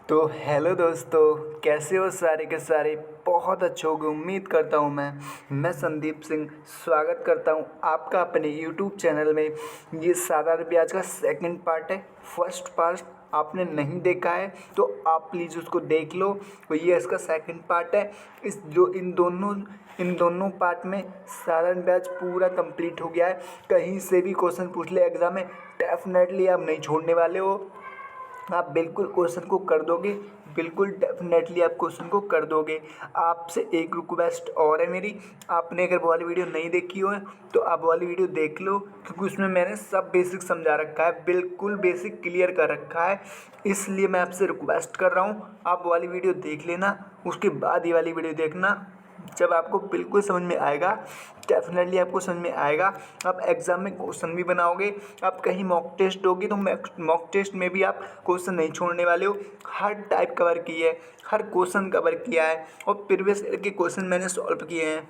तो हेलो दोस्तों, कैसे हो सारे के सारे। बहुत अच्छे होगे उम्मीद करता हूँ। मैं संदीप सिंह स्वागत करता हूँ आपका अपने यूट्यूब चैनल में। ये साधारण ब्याज का सेकंड पार्ट है। फर्स्ट पार्ट आपने नहीं देखा है तो आप प्लीज़ उसको देख लो। तो ये इसका सेकंड पार्ट है। इस जो इन दोनों पार्ट में साधारण ब्याज पूरा कंप्लीट हो गया है। कहीं से भी क्वेश्चन पूछ ले एग्जाम में, डेफिनेटली आप नहीं छोड़ने वाले हो। आप बिल्कुल क्वेश्चन को कर दोगे, बिल्कुल डेफिनेटली आप क्वेश्चन को कर दोगे। आपसे एक रिक्वेस्ट और है मेरी, आपने अगर वो वाली वीडियो नहीं देखी हो तो आप वो वाली वीडियो देख लो, क्योंकि उसमें मैंने सब बेसिक समझा रखा है, बिल्कुल बेसिक क्लियर कर रखा है। इसलिए मैं आपसे रिक्वेस्ट कर रहा हूँ, आप वो वाली वीडियो देख लेना, उसके बाद ये वाली वीडियो देखना। जब आपको बिल्कुल समझ में आएगा, डेफिनेटली आपको समझ में आएगा, आप एग्ज़ाम में क्वेश्चन भी बनाओगे। आप कहीं मॉक टेस्ट दोगे तो मॉक टेस्ट में भी आप क्वेश्चन नहीं छोड़ने वाले हो। हर टाइप कवर की है, हर क्वेश्चन कवर किया है और प्रीवियस ईयर के क्वेश्चन मैंने सॉल्व किए हैं।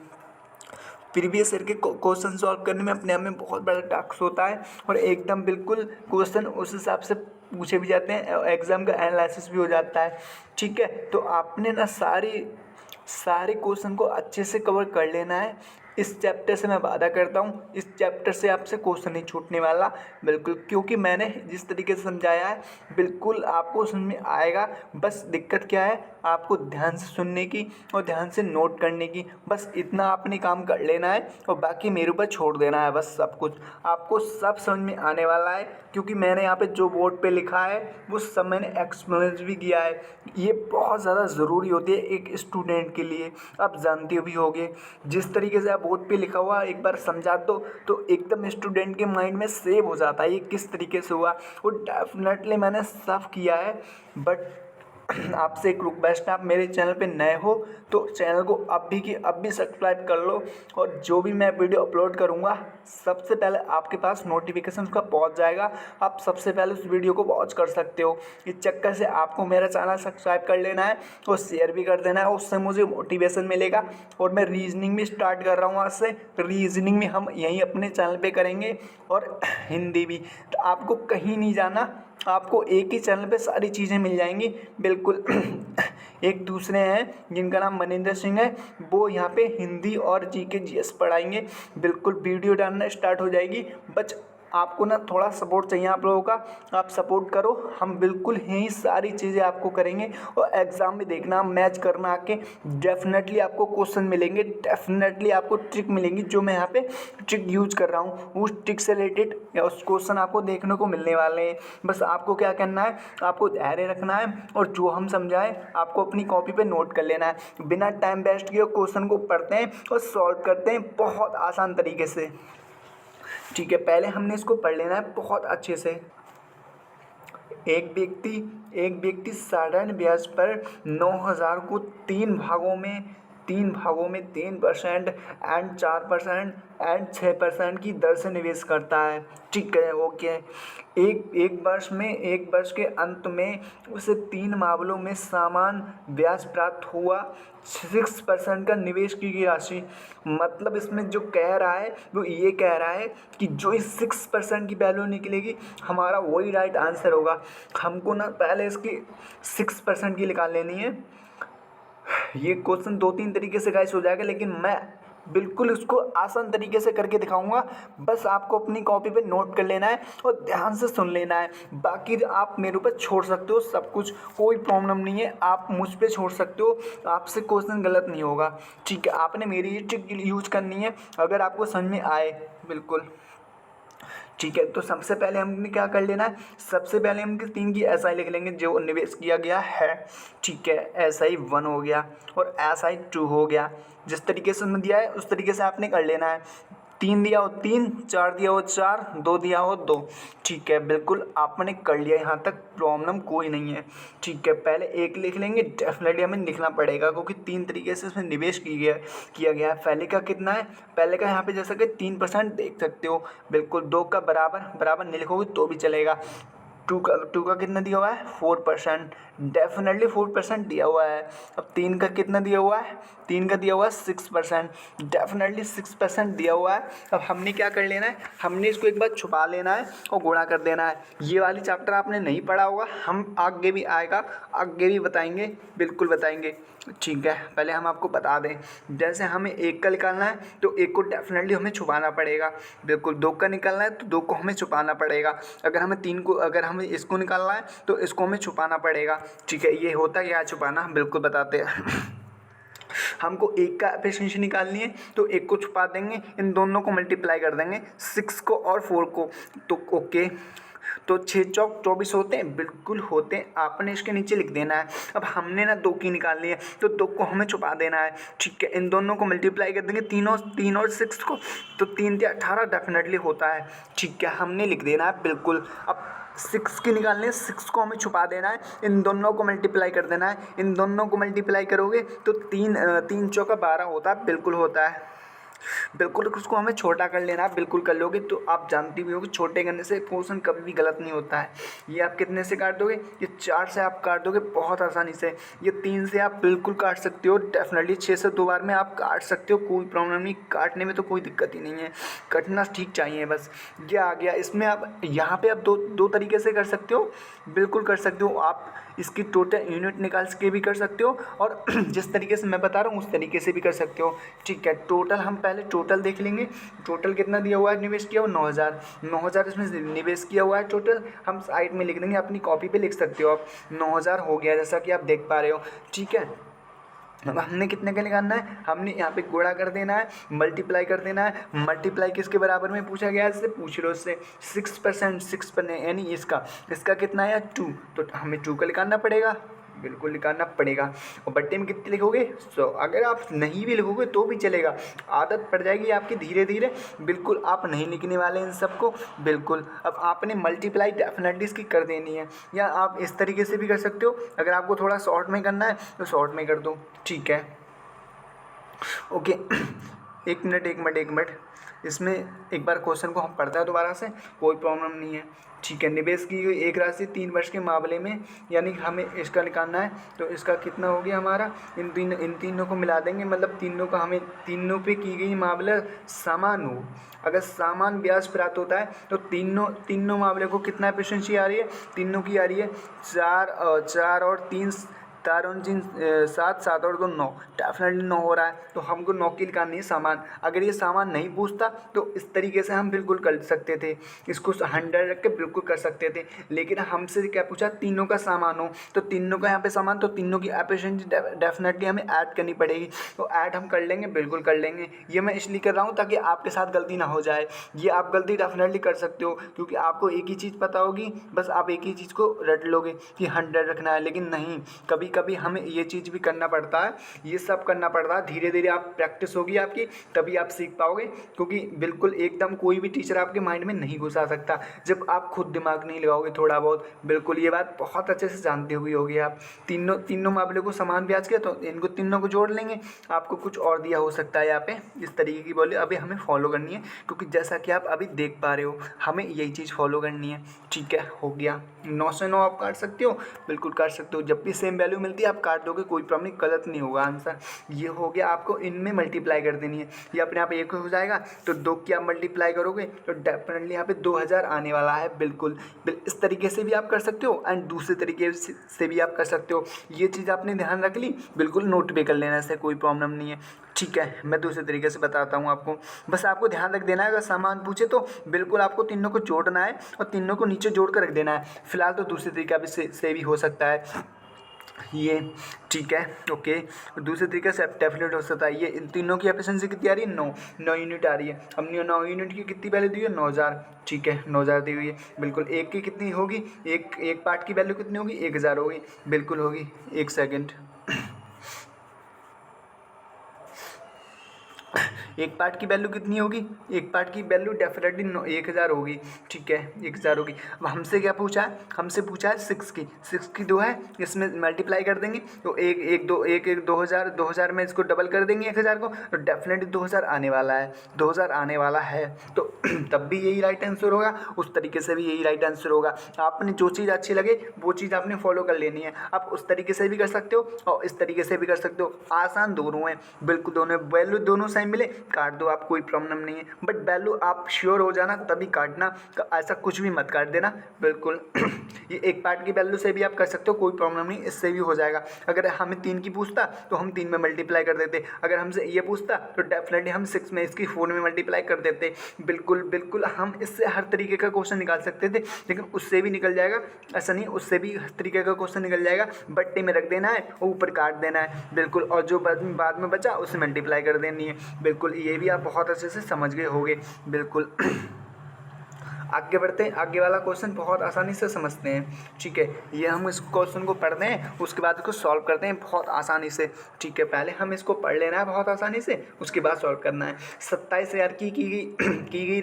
प्रीवियस ईयर के क्वेश्चन सॉल्व करने में अपने आप में बहुत बड़ा टास्क होता है और एकदम बिल्कुल क्वेश्चन उस हिसाब से पूछे भी जाते हैं और एग्ज़ाम का एनालिसिस भी हो जाता है। ठीक है, तो आपने ना सारे क्वेश्चन को अच्छे से कवर कर लेना है। इस चैप्टर से मैं वादा करता हूँ, इस चैप्टर से आपसे क्वेश्चन नहीं छूटने वाला बिल्कुल, क्योंकि मैंने जिस तरीके से समझाया है बिल्कुल आपको समझ में आएगा। बस दिक्कत क्या है, आपको ध्यान से सुनने की और ध्यान से नोट करने की, बस इतना आपने काम कर लेना है और बाकी मेरे ऊपर छोड़ देना है। बस सब कुछ आपको सब समझ में आने वाला है, क्योंकि मैंने यहाँ पे जो बोर्ड पे लिखा है वो सब मैंने एक्सप्लेन भी किया है। ये बहुत ज़्यादा ज़रूरी होती है एक स्टूडेंट के लिए, आप जानते भी होगे। जिस तरीके से आप बोर्ड पे लिखा हुआ एक बार समझा दो तो एकदम स्टूडेंट के माइंड में सेव हो जाता है ये किस तरीके से हुआ। वो डेफिनेटली मैंने सब किया है। बट आपसे एक रिक्वेस्ट है, आप मेरे चैनल पे नए हो तो चैनल को अब भी सब्सक्राइब कर लो, और जो भी मैं वीडियो अपलोड करूँगा सबसे पहले आपके पास नोटिफिकेशन उसका पहुँच जाएगा। आप सबसे पहले उस वीडियो को वॉच कर सकते हो। इस चक्कर से आपको मेरा चैनल सब्सक्राइब कर लेना है और शेयर भी कर देना है, उससे मुझे मोटिवेशन मिलेगा। और मैं रीजनिंग भी स्टार्ट कर रहा हूँ आज से। रीजनिंग भी हम यहीं अपने चैनल पे करेंगे और हिंदी भी। तो आपको कहीं नहीं जाना, आपको एक ही चैनल पे सारी चीज़ें मिल जाएंगी बिल्कुल। एक दूसरे हैं जिनका नाम मनिंदर सिंह है, वो यहाँ पे हिंदी और जीके जीएस पढ़ाएंगे। बिल्कुल वीडियो डालना स्टार्ट हो जाएगी। बस आपको ना थोड़ा सपोर्ट चाहिए आप लोगों का, आप सपोर्ट करो। हम बिल्कुल यही सारी चीज़ें आपको करेंगे और एग्ज़ाम में देखना, मैच करना आके डेफिनेटली आपको क्वेश्चन मिलेंगे, डेफिनेटली आपको ट्रिक मिलेंगी। जो मैं यहाँ पे ट्रिक यूज कर रहा हूँ उस ट्रिक से रिलेटेड उस क्वेश्चन आपको देखने को मिलने वाले हैं। बस आपको क्या करना है, आपको धैर्य रखना है और जो हम समझाएं आपको अपनी कॉपी पे नोट कर लेना है। बिना टाइम वेस्ट किए क्वेश्चन को पढ़ते हैं और सॉल्व करते हैं बहुत आसान तरीके से। ठीक है, पहले हमने इसको पढ़ लेना है बहुत अच्छे से। एक व्यक्ति साधारण ब्याज पर 9,000 को तीन भागों में 3% एंड 4% एंड 6% की दर से निवेश करता है। ठीक है, ओके। एक वर्ष के अंत में उसे 3 मामलों में समान ब्याज प्राप्त हुआ। 6% का निवेश की गई राशि, मतलब इसमें जो कह रहा है वो ये कह रहा है कि जो इस 6% की वैल्यू निकलेगी हमारा वही राइट आंसर होगा। हमको ना पहले इसकी 6% की निकाल लेनी है। ये क्वेश्चन 2-3 तरीके से गाइस हो जाएगा, लेकिन मैं बिल्कुल उसको आसान तरीके से करके दिखाऊंगा। बस आपको अपनी कॉपी पे नोट कर लेना है और ध्यान से सुन लेना है। बाकी आप मेरे ऊपर छोड़ सकते हो सब कुछ, कोई प्रॉब्लम नहीं है, आप मुझ पे छोड़ सकते हो, आपसे क्वेश्चन गलत नहीं होगा। ठीक है, आपने मेरी ही ट्रिक यूज करनी है अगर आपको समझ में आए बिल्कुल। ठीक है, तो सबसे पहले हमने क्या कर लेना है, सबसे पहले हम 3 की एस आई लिख लेंगे जो निवेश किया गया है। ठीक है, एस आई 1 हो गया और एस आई 2 हो गया। जिस तरीके से हमने दिया है उस तरीके से आपने कर लेना है। 3 दिया हो 3, 4 दिया हो 4, 2 दिया हो 2। ठीक है, बिल्कुल आपने कर लिया, यहाँ तक प्रॉब्लम कोई नहीं है। ठीक है, पहले 1 लिख लेंगे, डेफिनेटली हमें लिखना पड़ेगा क्योंकि 3 तरीके से इसमें निवेश किया गया है। पहले का कितना है, पहले का यहाँ पे जैसा कि 3% देख सकते हो, बिल्कुल 2 का बराबर नहीं लिखोगे तो भी चलेगा। टू का कितना दिया हुआ है 4%, डेफिनेटली 4% दिया हुआ है। अब 3 का कितना दिया हुआ है, 3 का दिया हुआ है 6%, डेफिनेटली 6% दिया हुआ है। अब हमने क्या कर लेना है, हमने इसको एक बार छुपा लेना है और गुणा कर देना है। ये वाली चैप्टर आपने नहीं पढ़ा होगा, हम आगे भी आएगा, आगे भी बताएंगे, बिल्कुल बताएंगे, ठीक है। पहले हम आपको बता दें, जैसे हमें 1 का निकालना है तो 1 को डेफिनेटली हमें छुपाना पड़ेगा, बिल्कुल। 2 का निकालना है तो 2 को हमें छुपाना पड़ेगा। अगर हमें 3 को, अगर हमें इसको निकालना है तो इसको हमें छुपाना पड़ेगा, ठीक है। ये होता क्या है छुपाना, हम बिल्कुल बताते हैं। हमको 1 का एफिशिएंसी निकालनी है तो 1 को छुपा देंगे, इन दोनों को मल्टीप्लाई कर देंगे, 6 को और 4 को, तो ओके। तो 6 चौक 24 होते हैं, बिल्कुल होते हैं। आपने इसके नीचे लिख देना है। अब हमने ना 2 की निकालनी है तो 2 को हमें छुपा देना है, ठीक है। इन दोनों को मल्टीप्लाई कर देंगे, 3 और 6 को, तो 3 से 18 डेफिनेटली होता है, ठीक है। हमने लिख देना है, बिल्कुल। अब 6 की निकालनी है, 6 को हमें छुपा देना है, इन दोनों को मल्टीप्लाई कर देना है। इन दोनों को मल्टीप्लाई करोगे तो 3 चौका 12 होता है, बिल्कुल होता है, बिल्कुल। उसको हमें छोटा कर लेना है, बिल्कुल कर लोगे तो आप जानती भी हो कि छोटे करने से क्वेश्चन कभी भी गलत नहीं होता है। ये आप कितने से काट दोगे, ये 4 से आप काट दोगे बहुत आसानी से। ये 3 से आप बिल्कुल काट सकते हो, डेफिनेटली 6 से 2 बार में आप काट सकते हो, कोई प्रॉब्लम नहीं, काटने में तो कोई दिक्कत ही नहीं है, कटना ठीक चाहिए बस। ये आ गया। इसमें आप यहाँ पे आप दो तरीके से कर सकते हो, बिल्कुल कर सकते हो। आप इसकी टोटल यूनिट निकाल के भी कर सकते हो और जिस तरीके से मैं बता रहा हूँ उस तरीके से भी कर सकते हो, ठीक है। टोटल हम पहले टोटल देख लेंगे। टोटल कितना दिया हुआ है, निवेश किया हुआ 9,000 इसमें निवेश किया हुआ है। टोटल हम साइड में लिख देंगे, अपनी कॉपी पे लिख सकते हो आप। 9,000 हो गया, जैसा कि आप देख पा रहे हो, ठीक है। अब हमने कितने का निकालना है, हमने यहाँ पे गुणा कर देना है, मल्टीप्लाई कर देना है। मल्टीप्लाई किसके बराबर में पूछा गया है, इससे पूछ लो, इससे 6% यानी इसका कितना है 2, तो हमें 2 का निकालना पड़ेगा, बिल्कुल निकालना पड़ेगा। और बट्टे में कितने लिखोगे 100, अगर आप नहीं भी लिखोगे तो भी चलेगा, आदत पड़ जाएगी आपकी धीरे धीरे, बिल्कुल। आप नहीं लिखने वाले इन सबको, बिल्कुल। अब आपने मल्टीप्लाई डेफिनेटली इसकी कर देनी है, या आप इस तरीके से भी कर सकते हो। अगर आपको थोड़ा शॉर्ट में करना है तो शॉर्ट में कर दो, ठीक है, ओके। एक मिनट, इसमें एक बार क्वेश्चन को हम पढ़ते हैं दोबारा से, कोई प्रॉब्लम नहीं है, ठीक है। निवेश की हुई एक राशि 3 वर्ष के मामले में, यानी हमें इसका निकालना है, तो इसका कितना हो गया हमारा, इन तीनों को मिला देंगे, मतलब तीनों का हमें, तीनों पे की गई मामला समान हो। अगर समान ब्याज प्राप्त होता है तो तीनों मामले को कितना एफिशिएंसी आ रही है, तीनों की आ रही है 4 और 3, 4 और 3 7, 7 और 2 9, डेफिनेटली 9 हो रहा है, तो हमको 9 की निकालनी है सामान। अगर ये सामान नहीं पूछता तो इस तरीके से हम बिल्कुल कर सकते थे, इसको 100 रख के बिल्कुल कर सकते थे, लेकिन हमसे क्या पूछा, तीनों का सामान हो, तो तीनों का यहाँ पे सामान, तो तीनों की एफिशिएंसी डेफिनेटली हमें ऐड करनी पड़ेगी, तो ऐड हम कर लेंगे, बिल्कुल कर लेंगे। ये मैं इसलिए कर रहा हूँ ताकि आपके साथ गलती ना हो जाए। ये आप गलती डेफिनेटली कर सकते हो, क्योंकि आपको एक ही चीज़ पता होगी, बस आप एक ही चीज़ को रट लोगे कि 100 रखना है, लेकिन नहीं, कभी कभी हमें ये चीज़ भी करना पड़ता है, ये सब करना पड़ता है। धीरे धीरे आप प्रैक्टिस होगी आपकी, तभी आप सीख पाओगे, क्योंकि बिल्कुल एकदम कोई भी टीचर आपके माइंड में नहीं घुसा सकता जब आप खुद दिमाग नहीं लगाओगे थोड़ा बहुत, बिल्कुल। ये बात बहुत अच्छे से जानते हुए होगी आप। तीनों मामले को समान ब्याज किया तो इनको तीनों को जोड़ लेंगे, आपको कुछ और दिया हो सकता है यहाँ पे, इस तरीके की बोले अभी हमें फॉलो करनी है, क्योंकि जैसा कि आप अभी देख पा रहे हो हमें यही चीज़ फॉलो करनी है, ठीक है। हो गया, 9 से 9 आप काट सकते हो, बिल्कुल काट सकते हो, जब भी सेम वैल्यू मिलती है आप काट दोगे, कोई प्रॉब्लम नहीं, गलत नहीं होगा आंसर। ये हो गया, आपको इनमें मल्टीप्लाई कर देनी है, ये अपने आप 1 हो जाएगा, तो 2 की आप मल्टीप्लाई करोगे तो डेफिनेटली यहाँ पे 2000 आने वाला है, बिल्कुल। इस तरीके से भी आप कर सकते हो एंड दूसरे तरीके से भी आप कर सकते हो। ये चीज़ आपने ध्यान रख ली, बिल्कुल नोट भी कर लेना, इससे कोई प्रॉब्लम नहीं है, ठीक है। मैं दूसरे तरीके से बताता हूँ आपको, बस आपको ध्यान रख देना है, अगर सामान पूछे तो बिल्कुल आपको तीनों को जोड़ना है और तीनों को नीचे जोड़ कर रख देना है। फिलहाल तो दूसरे तरीका भी से भी हो सकता है ये, ठीक है, ओके। दूसरे तरीके से डेफिनेट हो सकता है ये। इन तीनों की एफिशिएंसी कितनी आ रही है, 9 यूनिट आ रही है। हमने 9 यूनिट की कितनी वैल्यू दी है, 9,000, ठीक है, 9,000 दी हुई है, बिल्कुल। एक की कितनी होगी, एक पार्ट की वैल्यू कितनी होगी, 1,000 होगी, बिल्कुल होगी। एक सेकेंड, एक पार्ट की वैल्यू कितनी होगी, एक पार्ट की वैल्यू डेफिनेटली 1000 होगी, ठीक है 1000 होगी। अब हमसे क्या पूछा है, हमसे पूछा है 6 की 2 है, इसमें मल्टीप्लाई कर देंगे तो एक 2000 में इसको डबल कर देंगे 1000 को, तो डेफिनेटली 2000 आने वाला है, 2000 आने वाला है। तो तब भी यही राइट आंसर होगा, उस तरीके से भी यही राइट आंसर होगा। आपने जो चीज़ अच्छी लगे वो चीज़ आपने फॉलो कर लेनी है। आप उस तरीके से भी कर सकते हो और इस तरीके से भी कर सकते हो, आसान दोनों है, बिल्कुल दोनों है। वैल्यू दोनों सेम मिले काट दो आप, कोई प्रॉब्लम नहीं है, बट वैल्यू आप श्योर हो जाना तभी काटना, ऐसा कुछ भी मत काट देना, बिल्कुल। ये एक पार्ट की वैल्यू से भी आप कर सकते हो, कोई प्रॉब्लम नहीं, इससे भी हो जाएगा। अगर हमें 3 की पूछता तो हम 3 में मल्टीप्लाई कर देते, अगर हमसे ये पूछता तो डेफिनेटली हम 6 में इसकी 4 में मल्टीप्लाई कर देते, बिल्कुल बिल्कुल। हम इससे हर तरीके का क्वेश्चन निकाल सकते थे, लेकिन उससे भी निकल जाएगा, ऐसा नहीं, उससे भी हर तरीके का क्वेश्चन निकल जाएगा। बट्टे में रख देना है और ऊपर काट देना है, बिल्कुल, और जो बाद में बचा उसे मल्टीप्लाई कर देनी है, बिल्कुल। ये भी आप बहुत अच्छे से समझ गए होंगे, बिल्कुल। आगे बढ़ते हैं, आगे वाला क्वेश्चन बहुत आसानी से समझते हैं, ठीक है। ये हम इस क्वेश्चन को पढ़ते हैं, उसके बाद इसको सॉल्व करते हैं बहुत आसानी से, ठीक है। पहले हम इसको पढ़ लेना है बहुत आसानी से, उसके बाद सॉल्व करना है। 27,000 की गई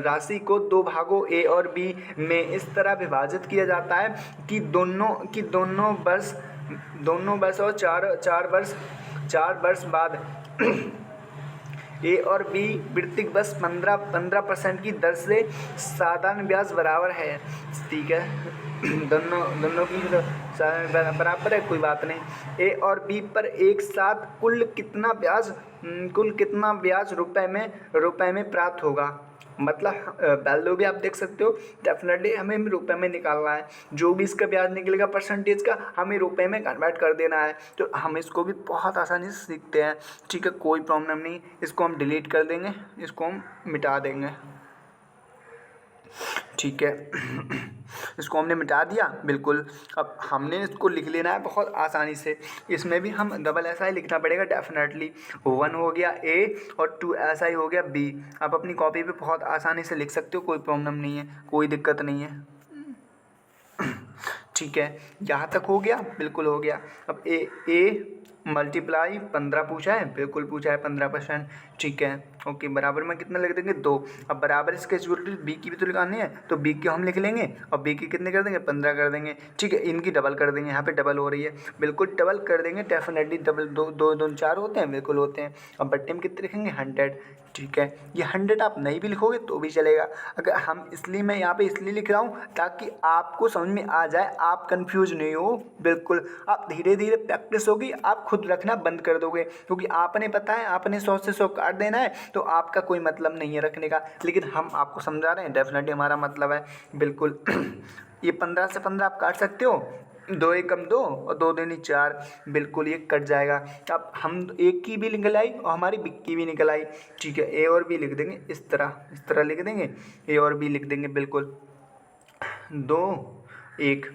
राशि को 2 भागों ए और बी में इस तरह विभाजित किया जाता है कि दोनों वर्ष और 4 वर्ष बाद ए और बी वृत्तिक बस 15% की दर से साधारण ब्याज बराबर है, ठीक है। दोनों की बराबर है, कोई बात नहीं। ए और बी पर एक साथ कुल कितना ब्याज रुपए में प्राप्त होगा, मतलब वैल्यू भी आप देख सकते हो, डेफिनेटली हमें रुपए में निकालना है। जो भी इसका ब्याज निकलेगा परसेंटेज का, हमें रुपए में कन्वर्ट कर देना है। तो हम इसको भी बहुत आसानी से सीखते हैं, ठीक है, कोई प्रॉब्लम नहीं। इसको हम डिलीट कर देंगे, इसको हम मिटा देंगे, ठीक है। इसको हमने मिटा दिया, बिल्कुल। अब हमने इसको लिख लेना है बहुत आसानी से, इसमें भी हम डबल ऐसा ही लिखना पड़ेगा डेफिनेटली। 1 हो गया ए और 2 ऐसा ही हो गया बी। आप अपनी कॉपी पे बहुत आसानी से लिख सकते हो, कोई प्रॉब्लम नहीं है, कोई दिक्कत नहीं है, ठीक है। यहाँ तक हो गया, बिल्कुल हो गया। अब ए मल्टीप्लाई 15 पूछा है, बिल्कुल पूछा है 15%, ठीक है, ओके। बराबर में कितना लिख देंगे 2। अब बराबर इसके जरूरत बी की भी तो लिखानी है, तो बी की हम लिख लेंगे और बी की कितने कर देंगे 15 कर देंगे, ठीक है। इनकी डबल कर देंगे, यहाँ पे डबल हो रही है, बिल्कुल डबल कर देंगे, डेफिनेटली डबल। 2 4 होते हैं, बिल्कुल होते हैं। अब बट्टे में कितने लिखेंगे 100, ठीक है। ये 100 आप नहीं भी लिखोगे तो भी चलेगा। अगर हम इसलिए मैं यहाँ पे इसलिए लिख रहा हूँ ताकि आपको समझ में आ जाए, आप कंफ्यूज नहीं हो, बिल्कुल। आप धीरे धीरे प्रैक्टिस होगी, आप खुद रखना बंद कर दोगे, क्योंकि आपने पता है आपने 100 से 100 काट देना है, तो आपका कोई मतलब नहीं है रखने का, लेकिन हम आपको समझा रहे हैं, डेफिनेटली हमारा मतलब है, बिल्कुल। ये 15 से 15 आप काट सकते हो, 2 एकम 2 और 2 दूनी 4, बिल्कुल ये कट जाएगा। अब हम एक की भी निकल आई और हमारी बी की भी निकल आई, ठीक है। ए और बी लिख देंगे इस तरह लिख देंगे, ए और बी लिख देंगे, बिल्कुल। 2 1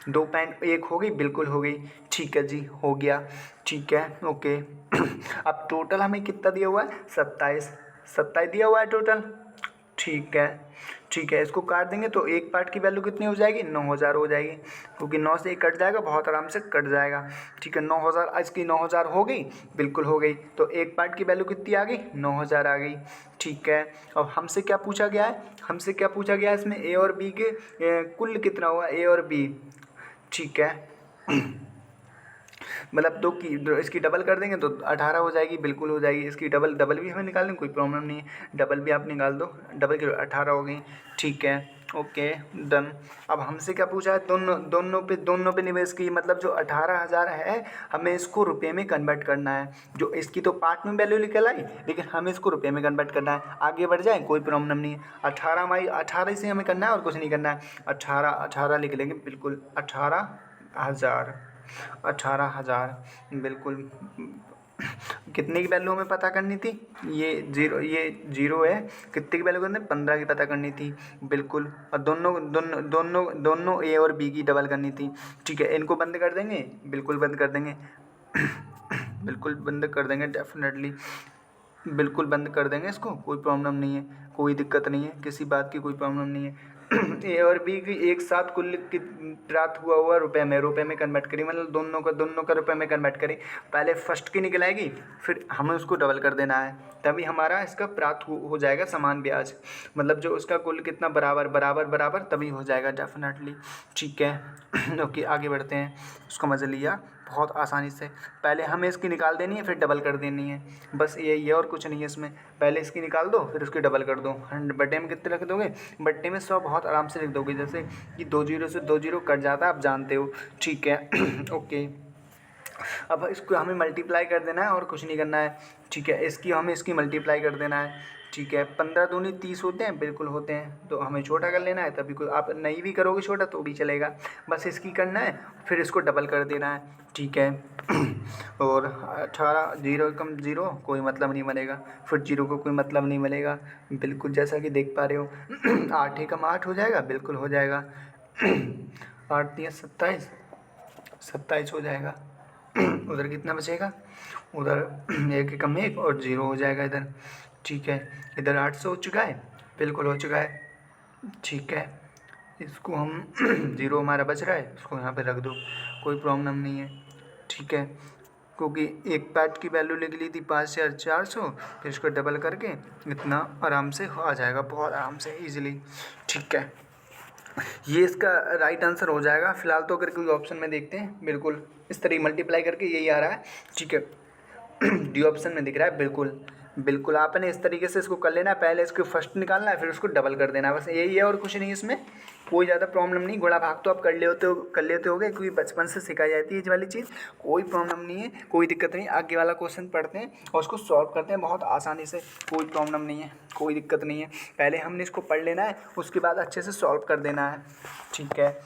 2.1 हो गई, बिल्कुल हो गई, ठीक है जी, हो गया, ठीक है, ओके। अब टोटल हमें कितना दिया हुआ है 27 दिया हुआ है टोटल, ठीक है, ठीक है। इसको काट देंगे तो एक पार्ट की वैल्यू कितनी हो जाएगी 9000 हो जाएगी, क्योंकि 9 से 1 कट जाएगा, बहुत आराम से कट जाएगा, ठीक है। 9000 इसकी 9000 हो गई, बिल्कुल हो गई। तो एक पार्ट की वैल्यू कितनी आ गई 9000 आ गई, ठीक है। अब हमसे क्या पूछा गया है, इसमें ए और बी के कुल कितना हुआ ए और बी, ठीक है। मतलब इसकी डबल कर देंगे तो 18 हो जाएगी, बिल्कुल हो जाएगी। इसकी डबल भी हमें निकालनी, कोई प्रॉब्लम नहीं है, डबल भी आप निकाल दो, डबल की 18 हो गई, ठीक है, ओके, डन। अब हमसे क्या पूछा है, दोनों पे निवेश की, मतलब जो 18,000 है हमें इसको रुपये में कन्वर्ट करना है। जो इसकी तो पार्ट में वैल्यू निकल आई, लेकिन हमें इसको रुपये में कन्वर्ट करना है। आगे बढ़ जाए कोई प्रॉब्लम नहीं है। 18 से हमें करना है और कुछ नहीं करना है। 18 लिख लेंगे, बिल्कुल 18,000, बिल्कुल। कितने की वैल्यू हमें पता करनी थी, ये जीरो है, कितने की वैल्यू करनी 15 की पता करनी थी, बिल्कुल। और दोनों ए और बी की डबल करनी थी, ठीक है। इनको बंद कर देंगे, बिल्कुल बंद कर देंगे, बिल्कुल बंद कर देंगे, डेफिनेटली बिल्कुल बंद कर देंगे इसको, कोई प्रॉब्लम नहीं है, कोई दिक्कत नहीं है, किसी बात की कोई प्रॉब्लम नहीं है। ए और बी की एक साथ कुल प्राप्त हुआ रुपए में कन्वर्ट करी, मतलब दोनों का रुपए में कन्वर्ट करी। पहले फर्स्ट की निकल आएगी, फिर हमें उसको डबल कर देना है, तभी हमारा इसका प्राप्त हो जाएगा समान ब्याज, मतलब जो उसका कुल कितना बराबर तभी हो जाएगा डेफिनेटली। ठीक है ओके आगे बढ़ते हैं। उसको मज़ा लिया बहुत आसानी से। पहले हमें इसकी निकाल देनी है, फिर डबल कर देनी है, बस ये और कुछ नहीं है इसमें। पहले इसकी निकाल दो, फिर उसकी डबल कर दो। बट्टे में कितने रख दोगे? बट्टे में 100 बहुत आराम से लिख दोगे, जैसे कि 2 जीरो से 2 जीरो कट जाता है, आप जानते हो। ठीक है ओके, अब इसको हमें मल्टीप्लाई कर देना है और कुछ नहीं करना है। ठीक है, हमें इसकी मल्टीप्लाई कर देना है। ठीक है, 15 दूनी 30 होते हैं, बिल्कुल होते हैं, तो हमें छोटा कर लेना है, तभी कोई आप नहीं भी करोगे छोटा तो भी चलेगा, बस इसकी करना है, फिर इसको डबल कर देना है। ठीक है और 18 जीरो कम जीरो कोई मतलब नहीं बनेगा, फिर जीरो को कोई मतलब नहीं बनेगा, बिल्कुल जैसा कि देख पा रहे हो 8 एकम 8 हो जाएगा, बिल्कुल हो जाएगा 8 तिया 27, 27 हो जाएगा उधर कितना बचेगा? उधर एक एकम एक और जीरो हो जाएगा इधर। ठीक है, इधर 800 हो चुका है, बिल्कुल हो चुका है। ठीक है, इसको हम जीरो हमारा बच रहा है, इसको यहाँ पे रख दो, कोई प्रॉब्लम नहीं है। ठीक है, क्योंकि एक पैट की वैल्यू लिख ली थी 5400, फिर इसको डबल करके इतना आराम से आ जाएगा, बहुत आराम से ईजिली। ठीक है, ये इसका राइट आंसर हो जाएगा। फिलहाल तो अगर कोई ऑप्शन में देखते हैं, बिल्कुल इस तरह मल्टीप्लाई करके यही आ रहा है। ठीक है डी ऑप्शन में दिख रहा है, बिल्कुल आपने इस तरीके से इसको कर लेना है। पहले इसको फर्स्ट निकालना है, फिर उसको डबल कर देना है, बस यही है और कुछ नहीं, इसमें कोई ज़्यादा प्रॉब्लम नहीं। गुणा भाग तो आप कर लेते होगे, क्योंकि बचपन से सिखाई जाती है ये वाली चीज़, कोई प्रॉब्लम नहीं है, कोई दिक्कत नहीं। आगे वाला क्वेश्चन पढ़ते हैं और उसको सॉल्व करते हैं बहुत आसानी से, कोई प्रॉब्लम नहीं है, कोई दिक्कत नहीं है। पहले हमने इसको पढ़ लेना है, उसके बाद अच्छे से सॉल्व कर देना है। ठीक है,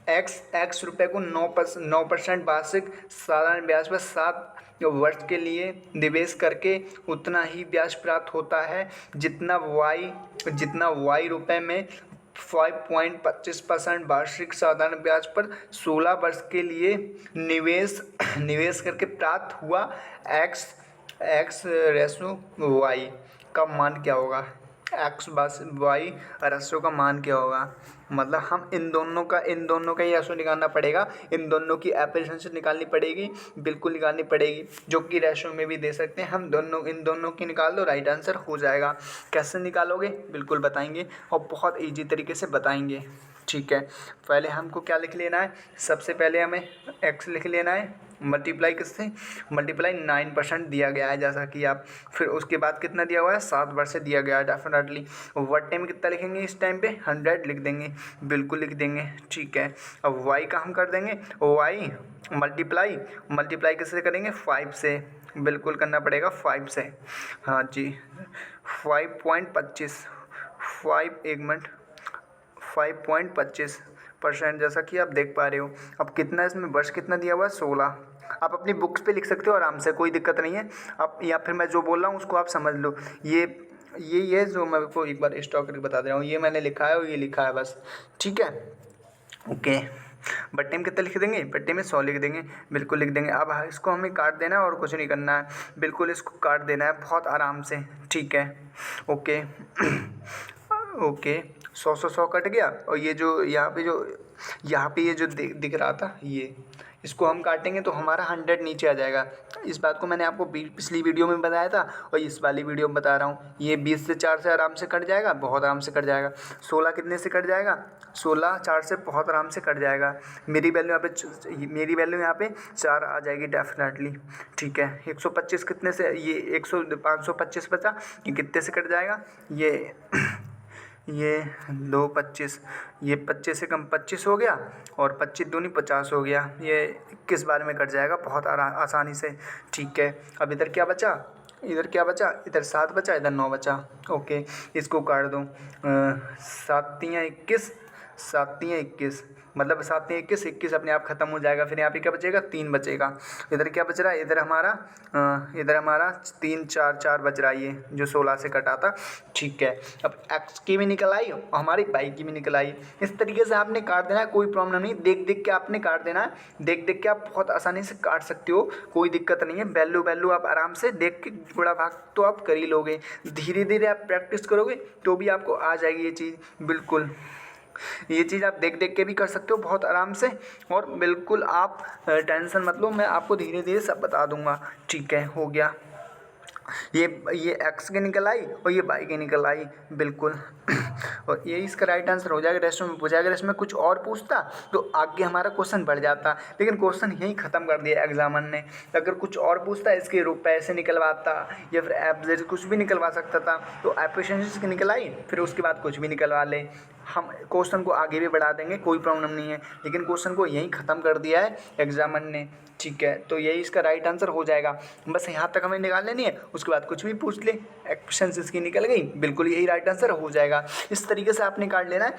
एक्स रुपये को 9% वार्षिक साधारण ब्याज पर 7 वर्ष के लिए निवेश करके उतना ही ब्याज प्राप्त होता है जितना वाई रुपये में 5.25% वार्षिक साधारण ब्याज पर 16 वर्ष के लिए निवेश करके प्राप्त हुआ। एक्स रेशो वाई का मान क्या होगा? एक्स बस वाई रेशो का मान क्या होगा? मतलब हम इन दोनों का ही रेशो निकालना पड़ेगा, इन दोनों की एप्लीकेशन निकालनी पड़ेगी, बिल्कुल निकालनी पड़ेगी, जो कि रेशो में भी दे सकते हैं हम। इन दोनों की निकाल दो, राइट आंसर हो जाएगा। कैसे निकालोगे बिल्कुल बताएंगे और बहुत ईजी तरीके से बताएंगे। ठीक है, पहले हमको क्या लिख लेना है? सबसे पहले हमें एक्स लिख लेना है, मल्टीप्लाई किससे? मल्टीप्लाई 9% दिया गया है, जैसा कि आप, फिर उसके बाद कितना दिया हुआ है? 7 वर्ष से दिया गया है डेफिनेटली। वर्ड में कितना लिखेंगे इस टाइम पे? 100 लिख देंगे, बिल्कुल लिख देंगे। ठीक है, अब वाई का हम कर देंगे, वाई मल्टीप्लाई किससे करेंगे? 5 से, बिल्कुल करना पड़ेगा 5 से। हाँ जी, 5.25 5.25%, जैसा कि आप देख पा रहे हो। अब कितना इसमें वर्ष कितना दिया हुआ है? 16। आप अपनी बुक्स पे लिख सकते हो आराम से, कोई दिक्कत नहीं है। आप या फिर मैं जो बोल रहा हूँ उसको आप समझ लो। ये जो मैं आपको एक बार स्टॉक करके बता दे रहा हूँ, ये मैंने लिखा है और ये लिखा है बस। ठीक है ओके, बट्टे में कितना लिख देंगे? बट्टे में 100 लिख देंगे, बिल्कुल लिख देंगे। अब इसको हमें काट देना है और कुछ नहीं करना है, बिल्कुल इसको काट देना है बहुत आराम से। ठीक है ओके ओके, 100 कट गया, और ये जो यहाँ पे ये जो दिख रहा था, ये इसको हम काटेंगे तो हमारा 100 नीचे आ जाएगा। इस बात को मैंने आपको पिछली वीडियो में बताया था और इस वाली वीडियो में बता रहा हूँ। ये 20 से 4 से आराम से कट जाएगा, बहुत आराम से कट जाएगा। 16 कितने से कट जाएगा? 16 4 से बहुत आराम से कट जाएगा। मेरी वैल्यू यहाँ पे 4 आ जाएगी डेफिनेटली। ठीक है, 125 कितने से? ये 525 बचा, ये कितने से कट जाएगा? ये 2 25, ये 25 से कम 25 हो गया और 25 दूनी 50 हो गया। ये 21 बार में कट जाएगा बहुत आसानी से। ठीक है, अब इधर क्या बचा? इधर 7 बचा, इधर 9 बचा। ओके, इसको काट दो, 7 तियाँ 21, 7 3 21, मतलब 7 3 21, 21 अपने आप खत्म हो जाएगा। फिर यहाँ पे क्या बचेगा, 3 बचेगा। इधर क्या बच रहा है, इधर हमारा 3 4 4 बच रहा है, ये जो 16 से कटा था। ठीक है, अब x की भी निकल आई और हमारी y की भी निकल आई। इस तरीके से आपने काट देना है, कोई प्रॉब्लम नहीं, देख देख के आपने काट देना है। देख देख के आप बहुत आसानी से काट सकते हो, कोई दिक्कत नहीं है। वैल्यू आप आराम से देख के गुणा भाग तो आप कर ही लोगे। धीरे धीरे आप प्रैक्टिस करोगे तो भी आपको आ जाएगी ये चीज़। बिल्कुल ये चीज़ आप देख देख के भी कर सकते हो बहुत आराम से, और बिल्कुल आप टेंशन मत लो, मैं आपको धीरे धीरे सब बता दूंगा। ठीक है, हो गया। ये एक्स की निकल आई और ये वाई की निकल आई, बिल्कुल। और ये इसका राइट आंसर हो जाएगा। रेस्ट में पूछा, अगर इसमें कुछ और पूछता तो आगे हमारा क्वेश्चन बढ़ जाता, लेकिन क्वेश्चन यहीं ख़त्म कर दिया एग्जामर ने। अगर कुछ और पूछता, इसके पैसे निकलवाता या फिर एफ कुछ भी निकलवा सकता था, तो एफिशिएंसी की निकल आई, फिर उसके बाद कुछ भी निकलवा ले, हम क्वेश्चन को आगे भी बढ़ा देंगे, कोई प्रॉब्लम नहीं है। लेकिन क्वेश्चन को यहीं ख़त्म कर दिया है एग्जामर ने। ठीक है, तो यही इसका राइट आंसर हो जाएगा। बस यहाँ तक हमें निकाल लेनी है, उसके बाद कुछ भी पूछ ले, एक्शंस इसकी निकल गई, बिल्कुल यही राइट आंसर हो जाएगा। इस तरीके से आपने काट लेना है।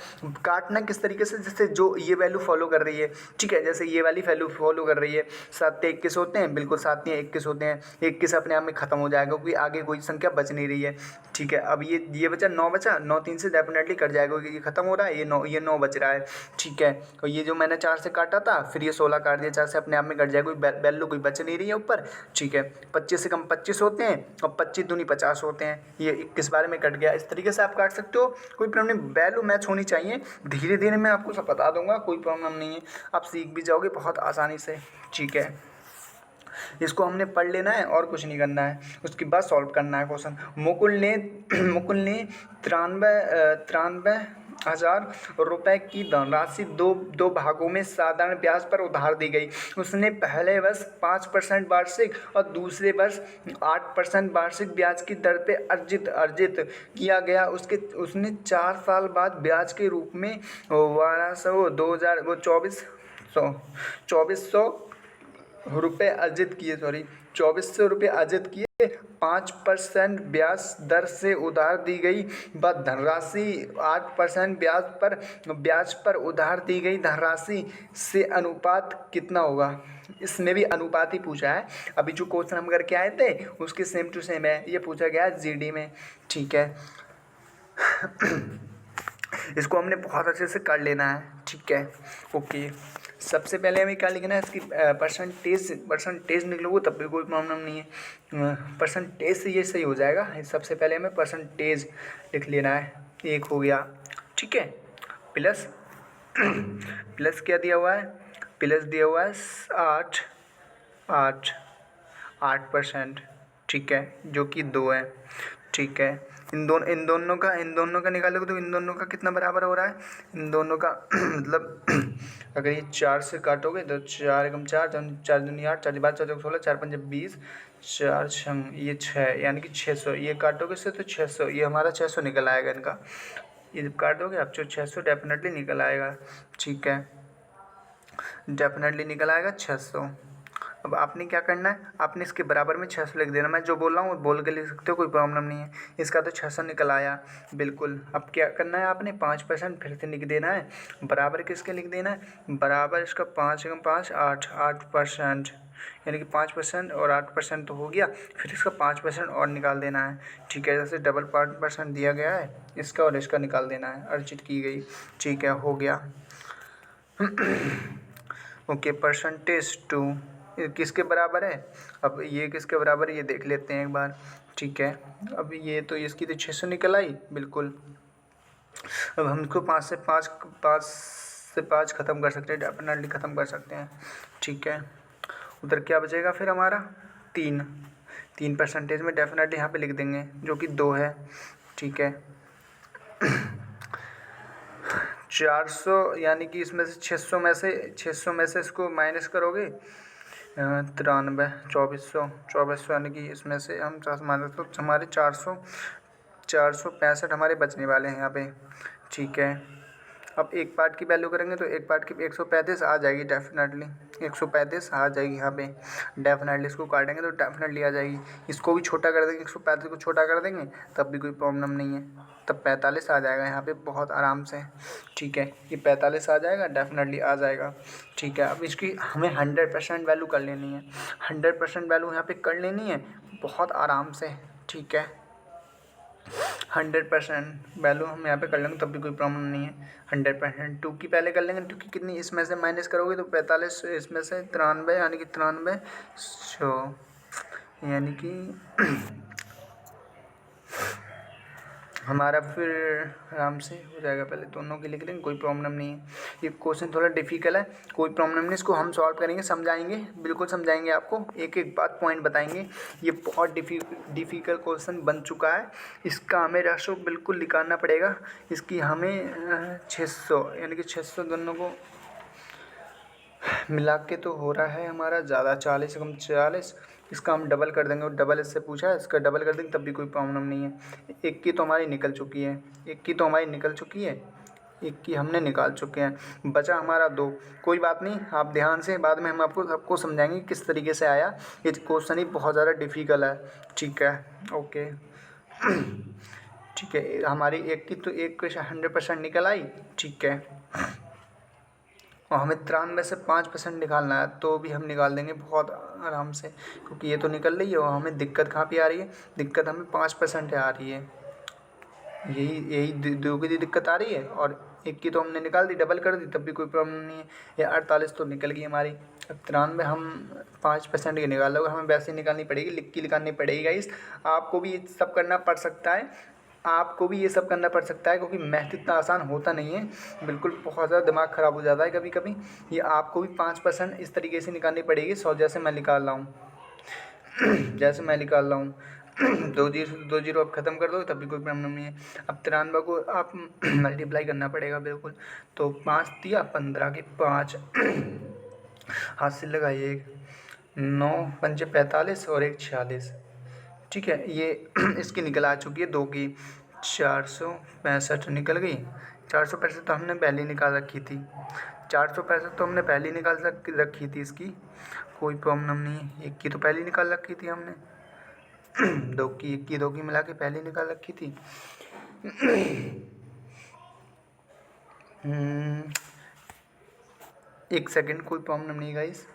काटना किस तरीके से, जैसे जो ये वैल्यू फॉलो कर रही है, ठीक है, जैसे ये वाली वैल्यू फॉलो कर रही है, 7 21 होते हैं, बिल्कुल 7 21 होते हैं। 21 अपने आप में ख़त्म हो जाएगा क्योंकि आगे कोई संख्या बच नहीं रही है। ठीक है, अब ये बचा 9 बचा, 9 3 से डेफिनेटली कट जाएगा क्योंकि ये खत्म हो रहा है, ये 9 बच रहा है। ठीक है, और ये जो मैंने 4 से काटा था, फिर ये 16 काट दिया, 4 से अपने आप में कट जाएगा, कोई वैल्यू कोई बच नहीं रही है ऊपर। ठीक है, 25 से कम 25 होते हैं और 25 दूनी 50 होते हैं, ये 21 बार में कट गया। इस तरीके से आप काट सकते हो, कोई प्रॉब्लम नहीं, वैल्यू मैच होनी चाहिए। धीरे धीरे मैं आपको सब बता दूंगा, कोई प्रॉब्लम नहीं है, आप सीख भी जाओगे बहुत आसानी से। ठीक है, इसको हमने पढ़ लेना है और कुछ नहीं करना है, उसके बाद सॉल्व करना है क्वेश्चन। मुकुल ने 93,000 रुपए की धनराशि दो भागों में साधारण ब्याज पर उधार दी गई। उसने पहले वर्ष 5% वार्षिक और दूसरे वर्ष 8% वार्षिक ब्याज की दर पे अर्जित किया गया। उसने 4 साल बाद ब्याज के रूप में 2400 रुपये अर्जित किए। 5% ब्याज दर से उधार दी गई व धनराशि 8% ब्याज पर उधार दी गई धनराशि से अनुपात कितना होगा। इसमें भी अनुपात ही पूछा है, अभी जो क्वेश्चन हम करके आए थे उसके सेम टू सेम है, ये पूछा गया है जीडी में। ठीक है, इसको हमने बहुत अच्छे से कर लेना है। ठीक है, ओके। सबसे पहले हमें क्या लिखना है, इसकी परसेंटेज निकलोगे तब भी कोई प्रॉब्लम नहीं है, परसेंटेज से ये सही हो जाएगा। सबसे पहले हमें परसेंटेज लिख लेना है, 1 हो गया। ठीक है, प्लस प्लस क्या दिया हुआ है, प्लस दिया हुआ है 8%। ठीक है, जो कि 2 है। ठीक है, इन दोनों का निकालोगे तो इन दोनों का कितना बराबर हो रहा है, इन दोनों का मतलब अगर ये 4 से काटोगे तो 4 एकम 4, 4 दूनी 8, 4 12 4 16, 4 5 20, 4 6 ये 6, यानी कि 600। ये काटोगे इससे तो 600, ये हमारा 600 निकल आएगा इनका। ये जब काट दोगे आप, जो 600 डेफिनेटली निकल आएगा। ठीक है, डेफिनेटली निकल आएगा 600। अब आपने क्या करना है, आपने इसके बराबर में 600 लिख देना। मैं जो बोल रहा हूँ वो बोल के लिख सकते हो, कोई प्रॉब्लम नहीं है। इसका तो 600 निकल आया, बिल्कुल। अब क्या करना है, आपने 5% फिर से लिख देना है, बराबर किसके लिख देना है, बराबर इसका 5 एकम 5 8%, यानी कि 5% और 8% तो हो गया, फिर इसका 5% और निकाल देना है। ठीक है, जैसे डबल 5% दिया गया है, इसका और इसका निकाल देना है, अर्जित की गई। ठीक है, हो गया। ओके, परसेंटेज 2 किसके बराबर है, अब ये किसके बराबर है ये देख लेते हैं एक बार। ठीक है, अब ये तो इसकी तो 600 निकल आई, बिल्कुल। अब हम इसको 5 से 5 ख़त्म कर सकते हैं, डेफिनेटली ख़त्म कर सकते हैं। ठीक है, उधर क्या बचेगा फिर हमारा 3 परसेंटेज में डेफिनेटली यहाँ पे लिख देंगे, जो कि 2 है। ठीक है, 400 यानी कि इसमें से 600 में से इसको माइनस करोगे, 93 2400 यानी कि इसमें से हम माइनस तो हमारे 465 हमारे बचने वाले हैं यहाँ पे। ठीक है, अब एक पार्ट की वैल्यू करेंगे तो एक पार्ट की 135 आ जाएगी, डेफिनेटली 135 आ जाएगी यहाँ पे, डेफिनेटली। इसको काटेंगे तो डेफिनेटली आ जाएगी। इसको भी छोटा कर देंगे, 135 को छोटा कर देंगे तब भी कोई प्रॉब्लम नहीं है। तब 45 आ जाएगा यहाँ पे बहुत आराम से। ठीक है, ये 45 आ जाएगा, डेफिनेटली आ जाएगा। ठीक है, अब इसकी हमें 100% वैल्यू कर लेनी है, 100% वैल्यू यहाँ पे कर लेनी है बहुत आराम से। ठीक है, 100% वैल्यू हम यहाँ पे कर लेंगे तब भी कोई प्रॉब्लम नहीं है। 100% 2 की पहले कर लेंगे, 2 की कितनी इसमें से माइनस करोगे तो 45, इसमें से 93 यानी कि 93 यानी कि हमारा फिर आराम से हो जाएगा। पहले दोनों के लिख लेंगे, कोई प्रॉब्लम नहीं है। ये क्वेश्चन थोड़ा डिफिकल्ट है, कोई प्रॉब्लम नहीं, इसको हम सॉल्व करेंगे, समझाएंगे, बिल्कुल समझाएंगे आपको, एक एक बात पॉइंट बताएंगे। ये बहुत डिफिकल्ट क्वेश्चन बन चुका है, इसका हमें रेशो बिल्कुल निकालना पड़ेगा। इसकी हमें 600 यानी कि 600 दोनों को मिला के तो हो रहा है हमारा ज़्यादा, 40 से कम 40, इसका हम डबल कर देंगे, और डबल इससे पूछा है, इसका डबल कर देंगे तब भी कोई प्रॉब्लम नहीं है। एक की तो हमारी निकल चुकी है, एक की तो हमारी निकल चुकी है, एक की हमने निकाल चुके हैं, बचा हमारा 2। कोई बात नहीं, आप ध्यान से, बाद में हम आपको सबको समझाएंगे किस तरीके से आया। ये क्वेश्चन ही बहुत ज़्यादा डिफिकल्ट है। ठीक है, ओके। ठीक है, हमारी एक की तो एक क्वेश्चन 100% निकल आई। ठीक है, और हमें 93 से 5% निकालना है तो भी हम निकाल देंगे बहुत आराम से, क्योंकि ये तो निकल रही है। और हमें दिक्कत कहाँ पे आ रही है, दिक्कत हमें 5% आ रही है, यही दो की दिक्कत आ रही है। और एक की तो हमने निकाल दी, डबल कर दी, तब भी कोई प्रॉब्लम नहीं है। ये 48 तो निकल गई हमारी। अब 93 हम 5% की निकाल लोगे, हमें वैसे ही निकालनी पड़ेगी, लिख के निकालनी पड़ेगी गाइस। आपको भी ये सब करना पड़ सकता है, आपको भी ये सब करना पड़ सकता है, क्योंकि मैथ इतना आसान होता नहीं है, बिल्कुल बहुत ज़्यादा दिमाग ख़राब हो जाता है कभी कभी। ये आपको भी 5% इस तरीके से निकालनी पड़ेगी, 100 जैसे मैं निकाल रहा हूँ जैसे मैं निकाल रहा हूँ। 2 जीरो आप ख़त्म कर दो तब भी कोई प्रॉब्लम नहीं है। अब 93 को आप मल्टीप्लाई करना पड़ेगा बिल्कुल। तो 5 दिया, 15 के 5 हाथ से लगाइए, 9 पंजे 45 और 1 46। ठीक है, ये इसकी निकल आ चुकी है, 2 की 465 निकल गई। 465 तो हमने पहले ही निकाल रखी थी, 465 तो हमने पहले ही निकाल रखी थी इसकी, कोई प्रॉब्लम नहीं है। 1 की तो पहले ही निकाल रखी थी हमने, 2 की 1 की 2 की मिला के पहले ही निकाल रखी थी। एक सेकंड, कोई प्रॉब्लम नहीं गाइस।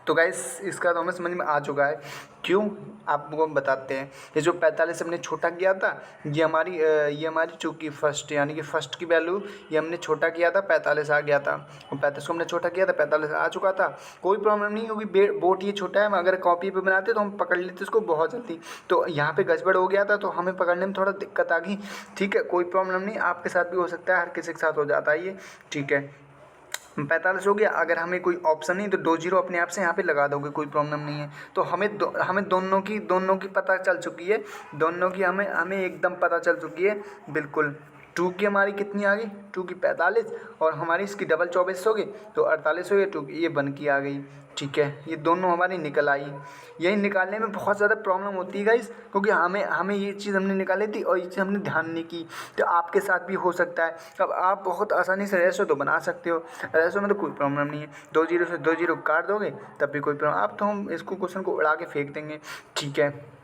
तो गाइस इसका तो हमें समझ में आ चुका है, क्यों आपको हम बताते हैं। ये जो 45 हमने छोटा किया था, ये हमारी चूँकि फर्स्ट यानी कि फर्स्ट की वैल्यू ये हमने छोटा किया था, 45 आ गया था। और 35 को हमने छोटा किया था, 45 आ चुका था। कोई प्रॉब्लम नहीं, क्योंकि बोर्ड ये छोटा है, अगर कॉपी पे बनाते तो हम पकड़ लेते इसको बहुत जल्दी। तो यहाँ पे गड़बड़ हो गया था, तो हमें पकड़ने में थोड़ा दिक्कत आ गई। ठीक है, कोई प्रॉब्लम नहीं, आपके साथ भी हो सकता है, हर किसी के साथ हो जाता है ये। ठीक है, 45 हो गया। अगर हमें कोई ऑप्शन नहीं तो 2 जीरो अपने आप से यहाँ पे लगा दोगे, कोई प्रॉब्लम नहीं है। तो हमें दोनों की पता चल चुकी है, दोनों की हमें एकदम पता चल चुकी है बिल्कुल। 2 की हमारी कितनी आ गई, 2 की 45, और हमारी इसकी डबल 24 हो गई, तो 48 हो गई। 2 की ये बन की आ गई। ठीक है, ये दोनों हमारी निकल आई। यही निकालने में बहुत ज़्यादा प्रॉब्लम होती है गाइस, क्योंकि हमें ये चीज़ हमने निकाली थी और ये चीज़ हमने ध्यान नहीं की। तो आपके साथ भी हो सकता है। अब आप बहुत आसानी से रेशो तो बना सकते हो, रेशो में तो कोई प्रॉब्लम नहीं है। 2 जीरो से 2 जीरो काट दोगे तब भी कोई प्रॉब्लम, आप तो हम इसको क्वेश्चन को उड़ा के फेंक देंगे। ठीक है,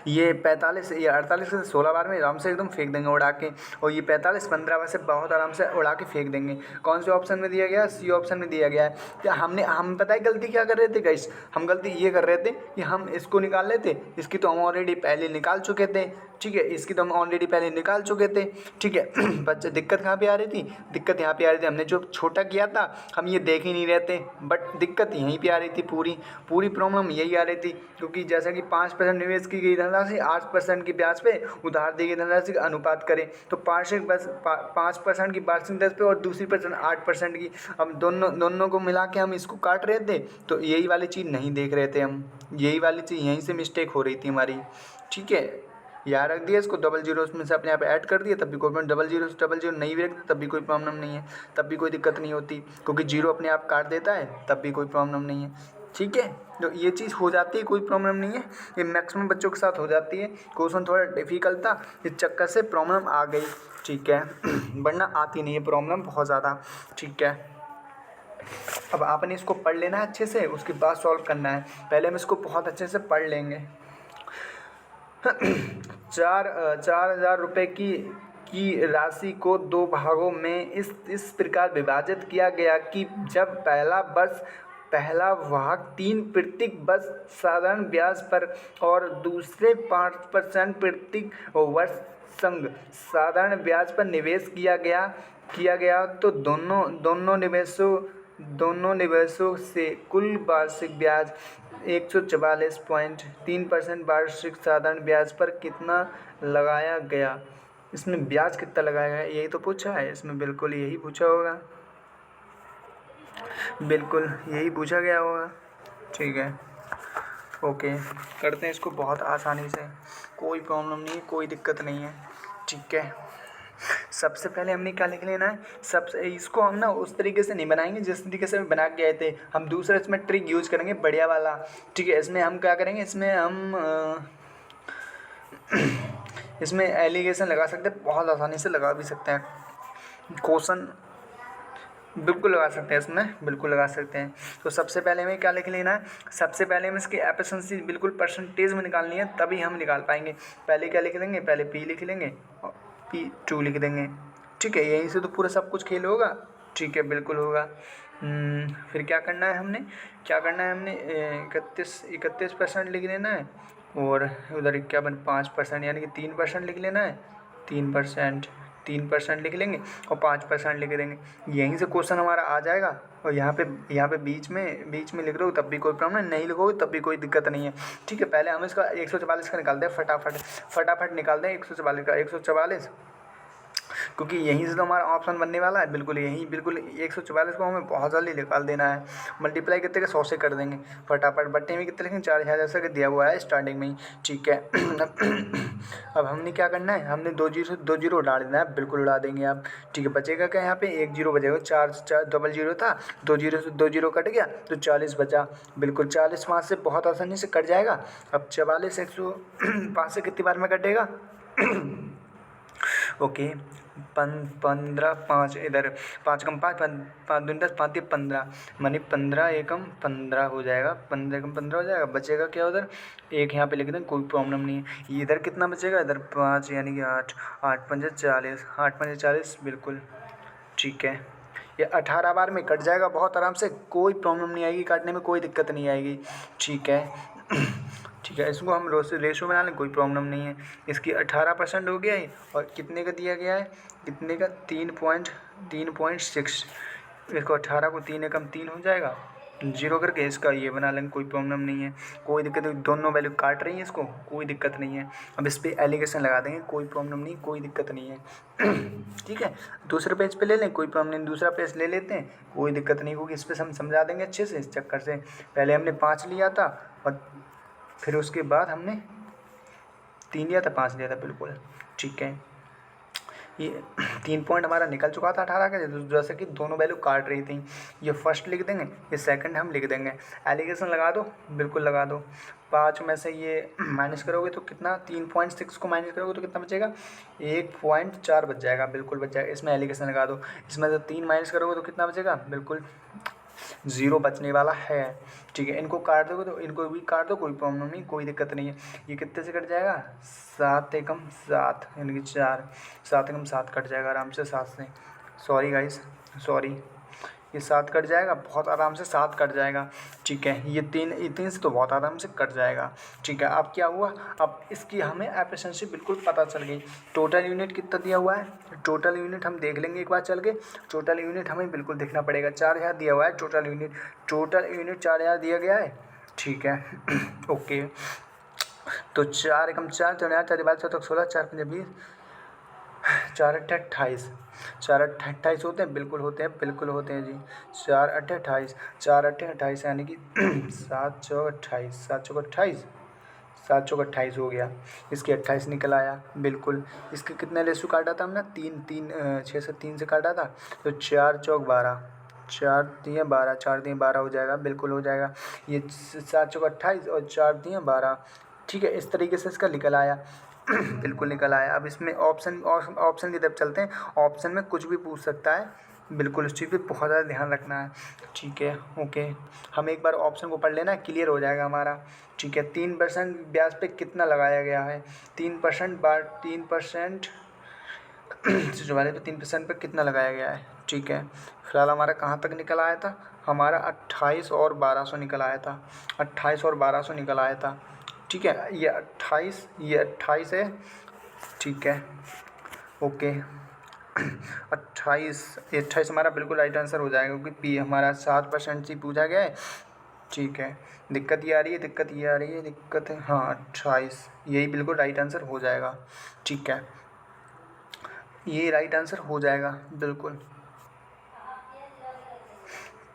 ये 45 ये 48 से 16 बार में आराम से एकदम फेंक देंगे उड़ा के, और ये 45 15 बार से बहुत आराम से उड़ा के फेंक देंगे। कौन से ऑप्शन में दिया गया है, सी ऑप्शन में दिया गया है। क्या हम पता है गलती क्या कर रहे थे गाइस, हम गलती ये कर रहे थे कि हम इसको निकाल लेते, इसकी तो हम ऑलरेडी पहले निकाल चुके थे। ठीक है, इसकी तो हम ऑलरेडी पहले निकाल चुके थे। ठीक है, बच्चे दिक्कत कहाँ पे आ रही थी, दिक्कत यहाँ पे आ रही थी, हमने जो छोटा किया था हम ये देख ही नहीं रहे थे, बट दिक्कत यहीं पे आ रही थी, पूरी प्रॉब्लम यही आ रही थी। क्योंकि जैसा कि 5% निवेश की गई धनराशि 8% की ब्याज पे उधार दी गई धनराशि का अनुपात करें, तो 5% की वार्षिक दर पे और दूसरी परसेंट 8% की, अब दोनों को मिला के हम इसको काट रहे थे, तो यही वाली चीज़ नहीं देख रहे थे हम, यही वाली चीज़ यहीं से मिस्टेक हो रही थी हमारी। ठीक है, यहाँ रख दिया इसको, डबल जीरो उसमें से अपने आप ऐड कर दिया, तब भी कोई प्रॉब्लम, डबल जीरो से डबल जीरो नहीं भी रखते तब भी कोई प्रॉब्लम नहीं है, तब भी कोई दिक्कत नहीं होती, क्योंकि जीरो अपने आप काट देता है, तब भी कोई प्रॉब्लम नहीं है। ठीक है, तो ये चीज़ हो जाती है, कोई प्रॉब्लम नहीं है, ये मैक्सिमम बच्चों के साथ हो जाती है। क्वेश्चन थोड़ा डिफिकल्ट था, इस चक्कर से प्रॉब्लम आ गई। ठीक है, वरना आती नहीं है प्रॉब्लम बहुत ज़्यादा। ठीक है, अब आपने इसको पढ़ लेना है अच्छे से, उसके बाद सॉल्व करना है। पहले हम इसको बहुत अच्छे से पढ़ लेंगे। चार हजार रुपये की राशि को दो भागों में इस प्रकार विभाजित किया गया कि जब पहला भाग 3% बस साधारण ब्याज पर और दूसरे 5% प्रति वर्ष संग साधारण ब्याज पर निवेश किया गया तो दोनों निवेशों से कुल वार्षिक ब्याज 144.3% वार्षिक साधारण ब्याज पर कितना लगाया गया। इसमें ब्याज कितना लगाया गया यही तो पूछा है, इसमें बिल्कुल यही पूछा होगा, बिल्कुल यही पूछा गया होगा। ठीक है, ओके, करते हैं इसको बहुत आसानी से, कोई प्रॉब्लम नहीं है, कोई दिक्कत नहीं है। ठीक है, सबसे पहले हमने क्या लिख लेना है, सबसे इसको हम ना उस तरीके से नहीं बनाएंगे जिस तरीके से हम बना के आए थे, हम दूसरा इसमें ट्रिक यूज़ करेंगे बढ़िया वाला। ठीक है, इसमें हम क्या करेंगे, इसमें एलिगेशन लगा सकते हैं, बहुत आसानी से लगा भी सकते हैं, क्वेश्चन बिल्कुल लगा सकते हैं, इसमें बिल्कुल लगा सकते हैं। तो सबसे पहले हमें क्या लिख लेना है, सबसे पहले हमें इसकी एफिशिएंसी बिल्कुल परसेंटेज में निकालनी है, तभी हम निकाल पाएंगे। पहले क्या लिख लेंगे, पहले पी लिख लेंगे और P2 लिख देंगे। ठीक है, यहीं से तो पूरा सब कुछ खेल होगा। ठीक है, बिल्कुल होगा। फिर क्या करना है हमने 31% लिख लेना है और उधर क्या 5% यानी कि 3% लिख लेना है, 3% लिख लेंगे और 5% लिख देंगे। यहीं से क्वेश्चन हमारा आ जाएगा। और यहाँ पे बीच में लिख रहे हो तब भी कोई प्रॉब्लम नहीं, लिखोगे तब भी कोई दिक्कत नहीं है। ठीक है, पहले हम इसका 144 का निकालते हैं, फटाफट निकालते हैं 144 का, 144, क्योंकि यहीं से तो हमारा ऑप्शन बनने वाला है। बिल्कुल 144 को हमें बहुत जल्दी निकाल देना है। मल्टीप्लाई कितने के 100 से कर देंगे फटाफट। बट्टे में कितने लिखेंगे, 4000 जैसा कि दिया हुआ है स्टार्टिंग में ही। ठीक है, अब हमने क्या करना है, हमने 2 जीरो उड़ा देना है, बिल्कुल उड़ा देंगे आप। ठीक है, बचेगा क्या, यहाँ पे 1 जीरो बचेगा, 4 डबल जीरो था, 2 जीरो कट गया तो 40 बचा। बिल्कुल 40 5 से बहुत आसानी से कट जाएगा। अब 44 105 से कितनी बार में कटेगा, ओके, 15 5 इधर 5 कम 5 5 दूनी 10 5 15 मानी 15 एकम 15 हो जाएगा, 15 एकम 15 हो जाएगा। बचेगा क्या उधर, एक यहाँ पे लिख दें, कोई प्रॉब्लम नहीं है। इधर कितना बचेगा, इधर 5 यानी कि 8 5 40, 8 5 40 बिल्कुल। ठीक है, ये 18 बार में कट जाएगा बहुत आराम से, कोई प्रॉब्लम नहीं आएगी, काटने में कोई दिक्कत नहीं आएगी। ठीक है, ठीक है, इसको हम रेशो बना लें, कोई प्रॉब्लम नहीं है। इसकी 18% हो गया है और कितने का दिया गया है, कितने का 3.6। इसको 18 को 3 एकम 3 हो जाएगा, जीरो करके इसका ये बना लेंगे, कोई प्रॉब्लम नहीं है, कोई दिक्कत नहीं। दोनों वैल्यू काट रही है इसको, कोई दिक्कत नहीं है। अब इस पर एलिगेशन लगा देंगे, कोई प्रॉब्लम नहीं, कोई दिक्कत नहीं है। ठीक है, दूसरे पेज पे ले लें, कोई प्रॉब्लम नहीं, दूसरा पेज ले लेते हैं, कोई दिक्कत नहीं होगी। इस पर हम समझा देंगे अच्छे से। इस चक्कर से पहले हमने 5 लिया था और फिर उसके बाद हमने 3 लिया था, 5 लिया था, बिल्कुल। ठीक है, ये 3 पॉइंट हमारा निकल चुका था 18 का, जैसे कि दोनों वैल्यू काट रही थी। ये फर्स्ट लिख देंगे, ये सेकंड हम लिख देंगे। एलिगेशन लगा दो, बिल्कुल लगा दो। 5 में से ये माइनस करोगे तो कितना, 3.6 को माइनस करोगे तो कितना बचेगा, 1.4 बच जाएगा, बिल्कुल बच जाएगा। इसमें एलिगेशन लगा दो। इसमें से 3 माइनस करोगे तो कितना बचेगा, बिल्कुल 0 बचने वाला है। ठीक है, इनको काट दोगे तो इनको भी काट दो, कोई प्रॉब्लम नहीं, कोई दिक्कत नहीं है। ये कितने से कट जाएगा, 7 एकम 7 यानी कि 4, 7 एकम 7 कट जाएगा आराम से 7 से। सॉरी गाइस, सॉरी, ये 7 कट जाएगा बहुत आराम से, 7 कट जाएगा। ठीक है, ये 3 से तो बहुत आराम से कट जाएगा। ठीक है, अब क्या हुआ, अब इसकी हमें एफिशिएंसी बिल्कुल पता चल गई। टोटल यूनिट कितना दिया हुआ है, टोटल यूनिट हम देख लेंगे एक बार चल के। टोटल यूनिट हमें बिल्कुल देखना पड़ेगा, 4000 दिया हुआ है टोटल यूनिट 4000 दिया गया है। ठीक है, ओके, तो 4 एकम 4 4 4 12 14 16 4 5 20 4 8 28, 4 8 28 होते हैं, बिल्कुल होते हैं, बिल्कुल होते हैं जी। 4 8 28, 4 8 28 यानी कि 7 चौक 28, 7 चौक 28, 7 चौक 28 हो गया। इसके 28 निकल आया, बिल्कुल। इसके कितने रेशो काटा था हमने, 6 से 3 से काटा था, तो 4 चौक 12, 4 दिए 12, 4 दिए 12 हो जाएगा, बिल्कुल हो जाएगा। ये 7 चौक 28 और 4 दिए 12। ठीक है, इस तरीके से इसका निकल आया। बिल्कुल निकल आया। अब इसमें ऑप्शन की तरफ चलते हैं। ऑप्शन में कुछ भी पूछ सकता है, बिल्कुल, उस चीज़ पे बहुत ज़्यादा ध्यान रखना है। ठीक है, ओके। हम एक बार ऑप्शन को पढ़ लेना, क्लियर हो जाएगा हमारा। ठीक है, 3% ब्याज पे कितना लगाया गया है? 3% बार 3% जुर्माने पे 3% पे कितना लगाया गया है? ठीक है, फिलहाल हमारा कहाँ तक निकल आया था? हमारा 28 और 1200 निकल आया था। 28 और 1200 निकल आया था। ठीक है, ये 28 है। ठीक है, ओके। 28 हमारा बिल्कुल राइट आंसर हो जाएगा, क्योंकि पी हमारा 7% से पूछा गया है। ठीक है, दिक्कत ये आ रही है, दिक्कत है, हाँ 28 यही बिल्कुल राइट आंसर हो जाएगा। ठीक है, ये राइट आंसर हो जाएगा बिल्कुल।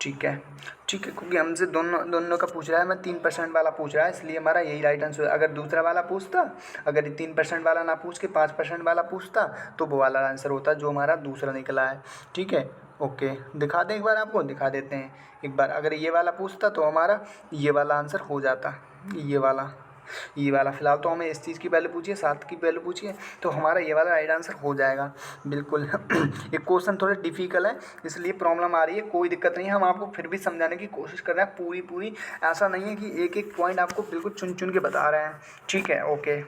ठीक है, क्योंकि हमसे दोनों का पूछ रहा है, मैं 3% वाला पूछ रहा है, इसलिए हमारा यही राइट आंसर है। अगर दूसरा वाला पूछता, अगर 3% वाला ना पूछ के 5% वाला पूछता, तो वो वाला आंसर होता जो हमारा दूसरा निकला है। ठीक है, ओके। दिखा दें एक बार, आपको दिखा देते हैं एक बार। अगर ये वाला पूछता तो हमारा ये वाला आंसर हो जाता, ये वाला। फिलहाल तो हमें इस चीज़ की वैल्यू पूछिए, 7 की वैल्यू पूछिए, तो हमारा ये वाला राइट आंसर हो जाएगा बिल्कुल। ये क्वेश्चन थोड़े डिफ़िकल्ट है, इसलिए प्रॉब्लम आ रही है, कोई दिक्कत नहीं है। हम आपको फिर भी समझाने की कोशिश कर रहे हैं पूरी। ऐसा नहीं है कि एक एक पॉइंट आपको बिल्कुल चुन के बता रहे हैं। ठीक है, ओके।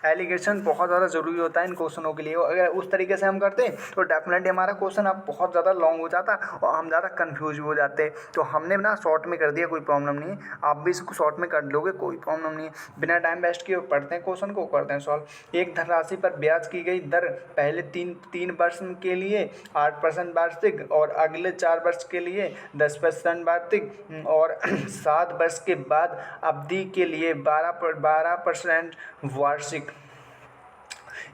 एलिगेशन बहुत ज़्यादा ज़रूरी होता है इन क्वेश्चनों के लिए। अगर उस तरीके से हम करते तो डेफिनेटली हमारा क्वेश्चन अब बहुत ज़्यादा लॉन्ग हो जाता और हम ज़्यादा कन्फ्यूज हो जाते। तो हमने ना शॉर्ट में कर दिया, कोई प्रॉब्लम नहीं है। आप भी इसको शॉर्ट में कर लोगे, कोई प्रॉब्लम नहीं है। बिना टाइम वेस्ट किए पढ़ते हैं क्वेश्चन को, करते हैं सॉल्व। एक धनराशि पर ब्याज की गई दर पहले तीन वर्ष के लिए 8% वार्षिक और अगले 4 वर्ष के लिए 10% वार्षिक और 7 वर्ष के बाद अवधि के लिए 12% वार्षिक।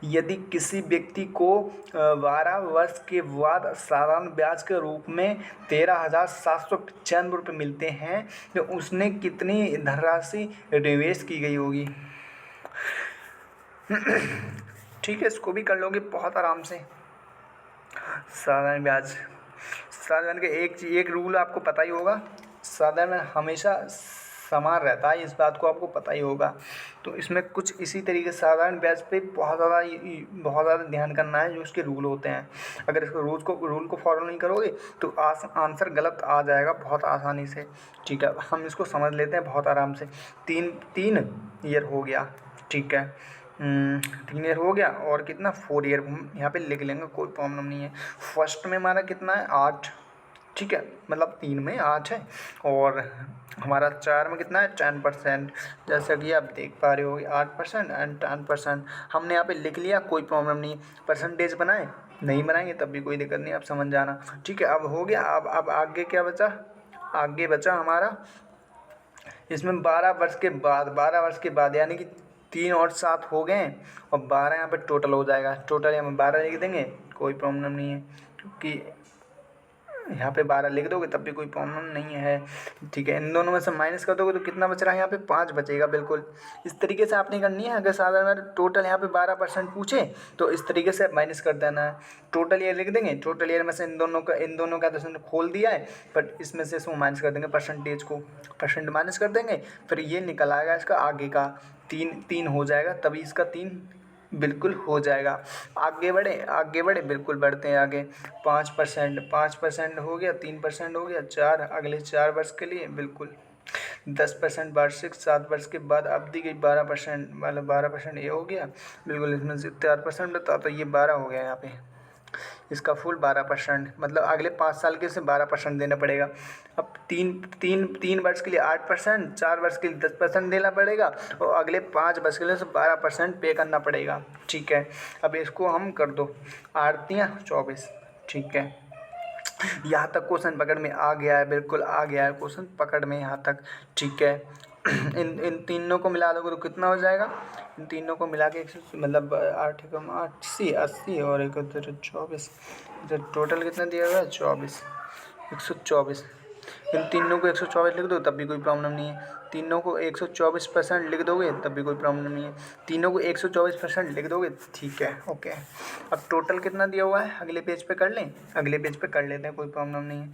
यदि किसी व्यक्ति को 12 वर्ष के बाद साधारण ब्याज के रूप में 13,795 रुपये मिलते हैं, तो उसने कितनी धनराशि निवेश की गई होगी? ठीक है, इसको भी कर लोगे बहुत आराम से। साधारण ब्याज के एक रूल आपको पता ही होगा, साधारण हमेशा समान रहता है, इस बात को आपको पता ही होगा। तो इसमें कुछ इसी तरीके से साधारण ब्याज पे बहुत ज़्यादा ध्यान करना है, जो इसके रूल होते हैं। अगर इसको रूल को फॉलो नहीं करोगे तो आंसर गलत आ जाएगा बहुत आसानी से। ठीक है, हम इसको समझ लेते हैं बहुत आराम से। तीन ईयर हो गया। ठीक है, 3 ईयर हो गया और कितना 4 ईयर यहाँ पे लिख लेंगे, कोई प्रॉब्लम नहीं है। फर्स्ट में हमारा कितना है 8। ठीक है, मतलब 3 में 8 है और हमारा 4 में कितना है 10%। जैसा कि आप देख पा रहे हो 8% एंड 10% हमने यहाँ पे लिख लिया, कोई प्रॉब्लम नहीं। परसेंटेज बनाए, नहीं बनाएंगे तब भी कोई दिक्कत नहीं, आप समझ जाना। ठीक है, अब हो गया। अब आगे क्या बचा? आगे बचा हमारा इसमें 12 वर्ष के बाद यानी कि 3 और 7 हो गए और 12 यहाँ पर टोटल हो जाएगा। टोटल यहाँ 12 लिख देंगे, कोई प्रॉब्लम नहीं है, क्योंकि यहाँ पे 12 लिख दोगे तब भी कोई प्रॉब्लम नहीं है। ठीक है, इन दोनों में से माइनस कर दोगे तो कितना बच रहा है? यहाँ पे 5 बचेगा। बिल्कुल इस तरीके से आपने करनी है। अगर साधारण टोटल यहाँ पे 12% पूछे तो इस तरीके से माइनस कर देना है। टोटल ईयर लिख देंगे, टोटल ईयर में से इन दोनों का दशमलव खोल दिया है, बट इसमें से इसको माइनस कर देंगे, परसेंटेज को परसेंट माइनस कर देंगे, फिर ये निकल आएगा इसका आगे का 3 हो जाएगा, तभी इसका 3 बिल्कुल हो जाएगा। आगे बढ़े, बिल्कुल बढ़ते हैं आगे। 5% हो गया, 3% हो गया, 4 अगले 4 वर्ष के लिए बिल्कुल 10% वार्षिक, 7 वर्ष के बाद अवधि गई 12%, मतलब 12% ये हो गया बिल्कुल। इसमें से 4% बता तो ये 12 हो गया यहाँ पे, इसका फुल 12%, मतलब अगले 5 साल के से 12% देना पड़ेगा। अब तीन वर्ष के लिए 8%, 4 वर्ष के लिए 10% देना पड़ेगा और अगले 5 वर्ष के लिए 12% पे करना पड़ेगा। ठीक है, अब इसको हम कर दो 8 या 24। ठीक है, यहाँ तक क्वेश्चन पकड़ में आ गया है, बिल्कुल आ गया है क्वेश्चन पकड़ में यहाँ तक। ठीक है, इन तीनों को मिला दोगे तो कितना हो जाएगा? इन तीनों को मिला के मतलब 8 कम 8 80 और 24, टोटल कितना दिया हुआ है 24, 124। इन तीनों को 124 लिख दो तब भी कोई प्रॉब्लम नहीं है। तीनों को 124% लिख दोगे तब भी कोई प्रॉब्लम नहीं है। तीनों को 124% लिख दोगे, ठीक है, ओके। अब टोटल कितना दिया हुआ है अगले पेज पे कर लें? अगले पेज पे कर लेते हैं, कोई प्रॉब्लम नहीं है।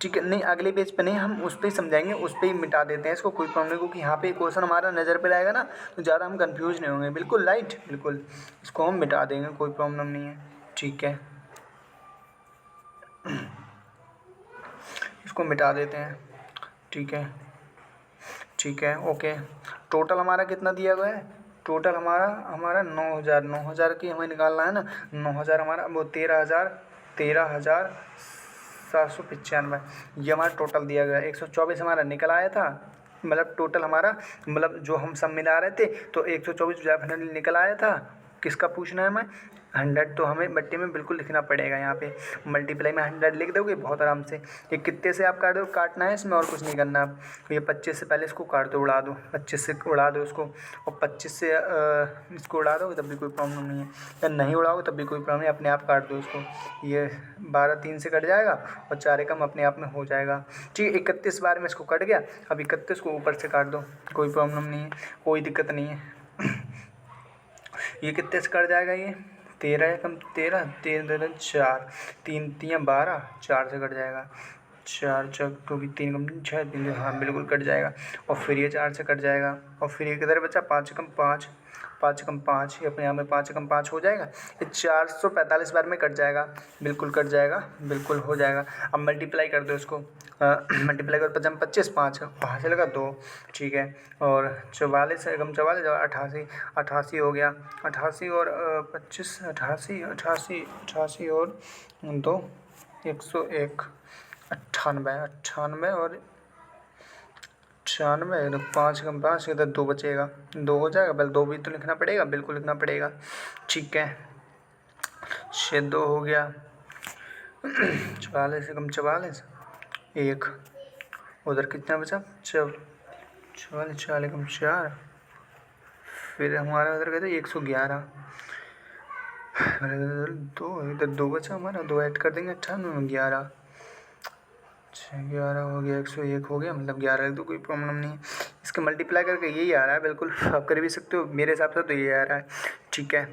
ठीक है, नहीं अगले पेज पे नहीं, हम उस पर ही समझाएंगे, उस पर ही मिटा देते हैं इसको, कोई प्रॉब्लम नहीं, क्योंकि यहाँ पे क्वेश्चन हमारा नज़र पे रहेगा ना तो ज़्यादा हम कंफ्यूज नहीं होंगे। बिल्कुल राइट, बिल्कुल इसको हम मिटा देंगे, कोई प्रॉब्लम नहीं है। ठीक है, इसको मिटा देते हैं। ठीक है, ठीक है, ओके। टोटल हमारा कितना दिया गया है? टोटल हमारा हमारा 9,000 की हमें निकालना है ना। 9,000 हमारा वो 13,795 ये हमारा टोटल दिया गया है। 124 हमारा निकल आया था, मतलब टोटल हमारा, मतलब जो हम सब मिला रहे थे तो 124 फाइनली निकल आया था। किसका पूछना है हमें? 100। तो हमें बट्टे में बिल्कुल लिखना पड़ेगा यहाँ पे, मल्टीप्लाई में 100 लिख दोगे बहुत आराम से। ये कितने से आप काट दो, काटना है इसमें और कुछ नहीं करना। आप ये 25 से पहले इसको काट दो, उड़ा दो, 25 से उड़ा दो इसको, और 25 से इसको उड़ा दोगे तब भी कोई प्रॉब्लम नहीं है, या नहीं उड़ाओगे तब भी कोई प्रॉब्लम नहीं, अपने आप काट दो इसको। ये 12 3 से कट जाएगा और 4 एकम अपने आप में हो जाएगा। ठीक है, 31 बार में इसको कट गया। अब 31 को ऊपर से काट दो, कोई प्रॉब्लम नहीं है, कोई दिक्कत नहीं है। ये कितने से कट जाएगा? ये 13 एकम 13, 13 4, 3 3 12, 4 से कट जाएगा। 4 4 क्योंकि 3 कम 6, 3, हाँ बिल्कुल कट जाएगा। और फिर ये 4 से कट जाएगा। और फिर ये किधर बचा? 5 एकम 5, 5 एकम 5, ये अपने यहाँ में 5 एकम 5 हो जाएगा। ये 445 बार में कट जाएगा, बिल्कुल कट जाएगा, बिल्कुल हो जाएगा। अब मल्टीप्लाई कर दो इसको, मल्टीप्लाई कर 5 25 5, वहाँ से लगा 2। ठीक है, और 44 एकम 44 और 88, 88 हो गया। 88 और 25, 88 88 88 और 2, 101, 98, 98 और 96, 5 कम 5 इधर 2 बचेगा, 2 हो जाएगा। पहले 2 भी तो लिखना पड़ेगा, बिल्कुल लिखना पड़ेगा। ठीक है, 6 2 हो गया। 44 कम 44, 1, उधर कितना बचा? 44 4 कम 4, फिर हमारा उधर कहते 111, 2 इधर 2 बचा हमारा, 2 ऐड कर देंगे, 98 11, 11 हो गया, 101 हो गया, मतलब 11 लिख दो, कोई प्रॉब्लम नहीं है। इसके मल्टीप्लाई करके यही आ रहा है, बिल्कुल आप कर भी सकते हो, मेरे हिसाब से तो ये आ रहा है। ठीक है,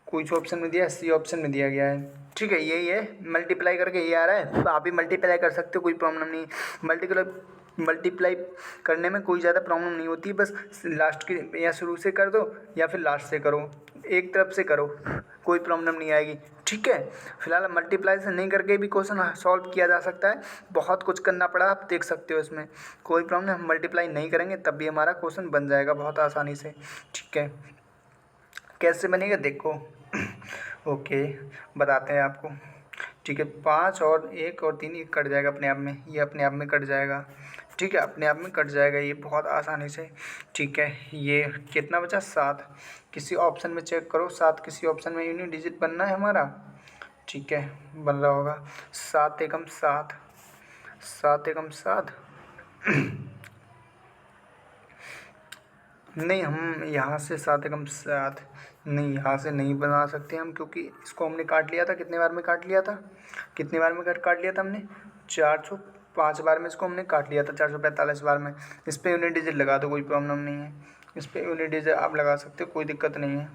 कुछ ऑप्शन में दिया, सी ऑप्शन में दिया गया है। ठीक है, यही है, मल्टीप्लाई करके ये आ रहा है, तो आप भी मल्टीप्लाई कर सकते हो, कोई प्रॉब्लम नहीं है। मल्टीप्लाई करने में कोई ज़्यादा प्रॉब्लम नहीं होती है, बस लास्ट की या शुरू से कर दो या फिर लास्ट से करो, एक तरफ से करो, कोई प्रॉब्लम नहीं आएगी। ठीक है, फिलहाल मल्टीप्लाई से नहीं करके भी क्वेश्चन सॉल्व किया जा सकता है, बहुत कुछ करना पड़ा, आप देख सकते हो इसमें, कोई प्रॉब्लम नहीं। हम मल्टीप्लाई नहीं करेंगे तब भी हमारा क्वेश्चन बन जाएगा बहुत आसानी से। ठीक है, कैसे बनेगा देखो। ओके, बताते हैं आपको। ठीक है, 5 और 1 और 3 ये कट जाएगा अपने आप में, ये अपने आप में कट जाएगा। ठीक है, अपने आप में कट जाएगा ये बहुत आसानी से। ठीक है, ये कितना बचा? 7। किसी ऑप्शन में चेक करो, 7 किसी ऑप्शन में यूनिट डिजिट बनना है हमारा। ठीक है, बन रहा होगा। 7 एकम 7, 7 एकम 7। नहीं, हम यहाँ से 7 एकम 7 नहीं, यहाँ से नहीं बना सकते हम, क्योंकि इसको हमने काट लिया था, कितने बार में काट लिया था, कितने बार में काट लिया था हमने? 405 बार में इसको हमने काट लिया था, 445 बार में। इस पर यूनिट डिजिट लगा दो, कोई प्रॉब्लम नहीं है, इस पर यूनिट डिजिट आप लगा सकते हो, कोई दिक्कत नहीं है।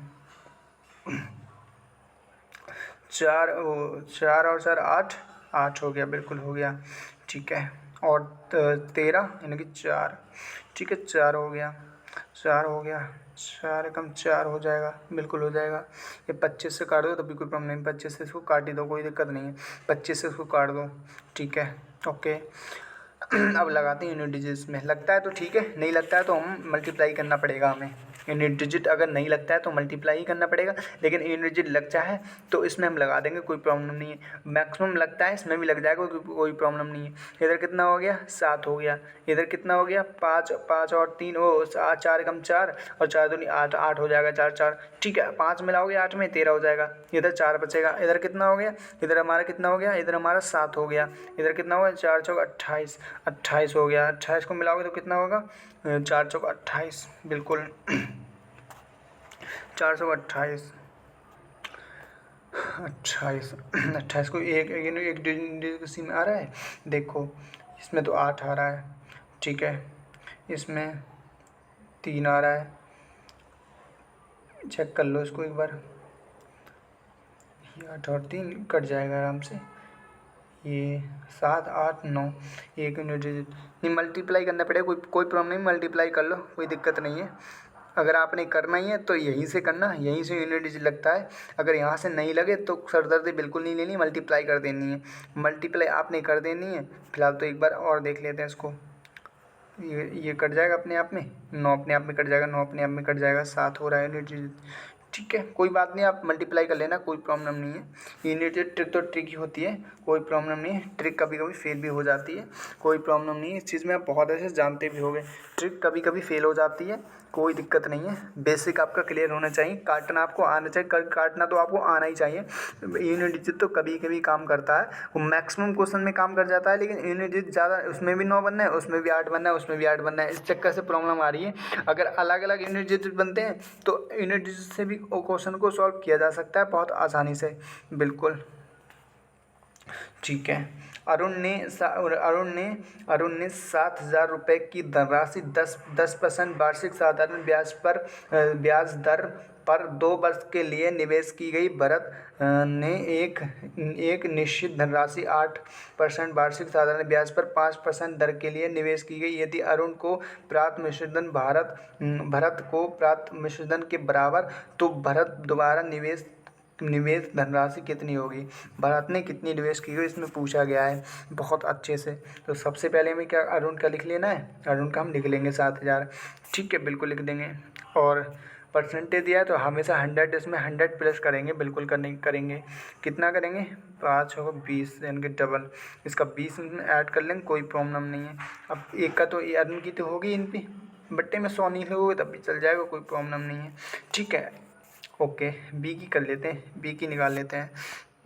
4 और 4 8, 8 हो गया, बिल्कुल हो गया। ठीक है, और 13 यानी कि 4। ठीक है, 4 हो गया, 4 हो गया, 4 एकम 4 हो जाएगा, बिल्कुल हो जाएगा। ये 25 से काट दो तो भी कोई प्रॉब्लम नहीं, 25 से इसको काट ही दो, कोई दिक्कत नहीं है, 25 से इसको काट दो। ठीक है, ओके। अब लगाते हैं यूनिट डिजिट्स में, लगता है तो ठीक है, नहीं लगता है तो हम मल्टीप्लाई करना पड़ेगा हमें। यूनिट डिजिट अगर नहीं लगता है तो मल्टीप्लाई ही करना पड़ेगा, लेकिन यूनिट डिजिट लग जाए तो इसमें हम लगा देंगे, कोई प्रॉब्लम नहीं है। मैक्सिमम लगता है इसमें भी लग जाएगा, कोई प्रॉब्लम नहीं है। इधर कितना हो गया? 7 हो गया। इधर कितना हो गया? 5 5 और 3 4 एकम 4 और 4 दूनी 8, 8 हो जाएगा, 4 4। ठीक है, 5 मिलाओगे 8 में 13 हो जाएगा, इधर 4 बचेगा। इधर कितना हो गया? इधर हमारा कितना हो गया? इधर हमारा 7 हो गया। इधर कितना हुआ? 4 चौक 28, 28 हो गया। 28 को मिलाओगे तो कितना होगा? 4 चौक 28, बिल्कुल 428, 28 28 को एक डिजिट में आ रहा है, देखो इसमें तो 8 आ रहा है। ठीक है, इसमें 3 आ रहा है, चेक कर लो इसको एक बार। ये 8 और 3 कट जाएगा आराम से। ये 7 8 9, एक यूनिट डिजिट नहीं, मल्टीप्लाई करना पड़ेगा, कोई प्रॉब्लम नहीं, मल्टीप्लाई कर लो, कोई दिक्कत नहीं है। अगर आपने करना ही है तो यहीं से करना, यहीं से यूनिट डिजिट लगता है। अगर यहाँ से नहीं लगे तो सरदर्दी बिल्कुल नहीं लेनी, मल्टीप्लाई कर देनी है। मल्टीप्लाई आपने कर देनी है। फिलहाल तो एक बार और देख लेते हैं इसको। ये कट जाएगा अपने आप में, 9 अपने आप में कट जाएगा, 9 अपने आप में कट जाएगा, 7 हो रहा है यूनिट डिजिट। ठीक है, कोई बात नहीं, आप मल्टीप्लाई कर लेना, कोई प्रॉब्लम नहीं है। यूनिट डिजिट ट्रिक तो ट्रिक ही होती है, कोई प्रॉब्लम नहीं है। ट्रिक कभी कभी फेल भी हो जाती है, कोई प्रॉब्लम नहीं है। इस चीज़ में आप बहुत अच्छे से जानते भी होंगे, ट्रिक कभी कभी फेल हो जाती है, कोई दिक्कत नहीं है। बेसिक आपका क्लियर होना चाहिए, काटना आपको आना चाहिए, काटना तो आपको आना ही चाहिए। यूनिट डिजिट तो कभी कभी काम करता है, वो मैक्सिमम क्वेश्चन में काम कर जाता है, लेकिन यूनिट डिजिट ज़्यादा, उसमें भी 9 बनना है, उसमें भी 8 बनना है, उसमें भी 8 बनना है, इस चक्कर से प्रॉब्लम आ रही है। अगर अलग अलग यूनिट डिजिट बनते हैं तो यूनिट डिजिट से भी क्वेश्चन को सॉल्व किया जा सकता है बहुत आसानी से, बिल्कुल। ठीक है, अरुण ने 7,000 रुपये की धनराशि 10% वार्षिक साधारण ब्याज दर पर 2 वर्ष के लिए निवेश की गई। भरत ने एक निश्चित धनराशि 8% वार्षिक साधारण ब्याज पर 5% दर के लिए निवेश की गई। यदि अरुण को प्राप्त मिश्रधन भरत को प्राप्त मिश्रधन के बराबर, तो भरत द्वारा निवेश धनराशि कितनी होगी। भारत ने कितनी निवेश की गई इसमें पूछा गया है बहुत अच्छे से। तो सबसे पहले हमें क्या अरुण का लिख लेना है, अरुण का हम लिख लेंगे 7,000। ठीक है, बिल्कुल लिख देंगे। और परसेंटेज दिया है तो हमेशा 100, इसमें 100 प्लस करेंगे, बिल्कुल करेंगे। कितना करेंगे, 5 होगा 20, यानी कि डबल, इसका 20 में ऐड कर लेंगे, कोई प्रॉब्लम नहीं है। अब एक का तो अरुण की तो होगी, इन पे बट्टे में 100 नहीं लोगे तब भी चल जाएगा, कोई प्रॉब्लम नहीं है। ठीक है, ओके, बी की कर लेते हैं, बी की निकाल लेते हैं,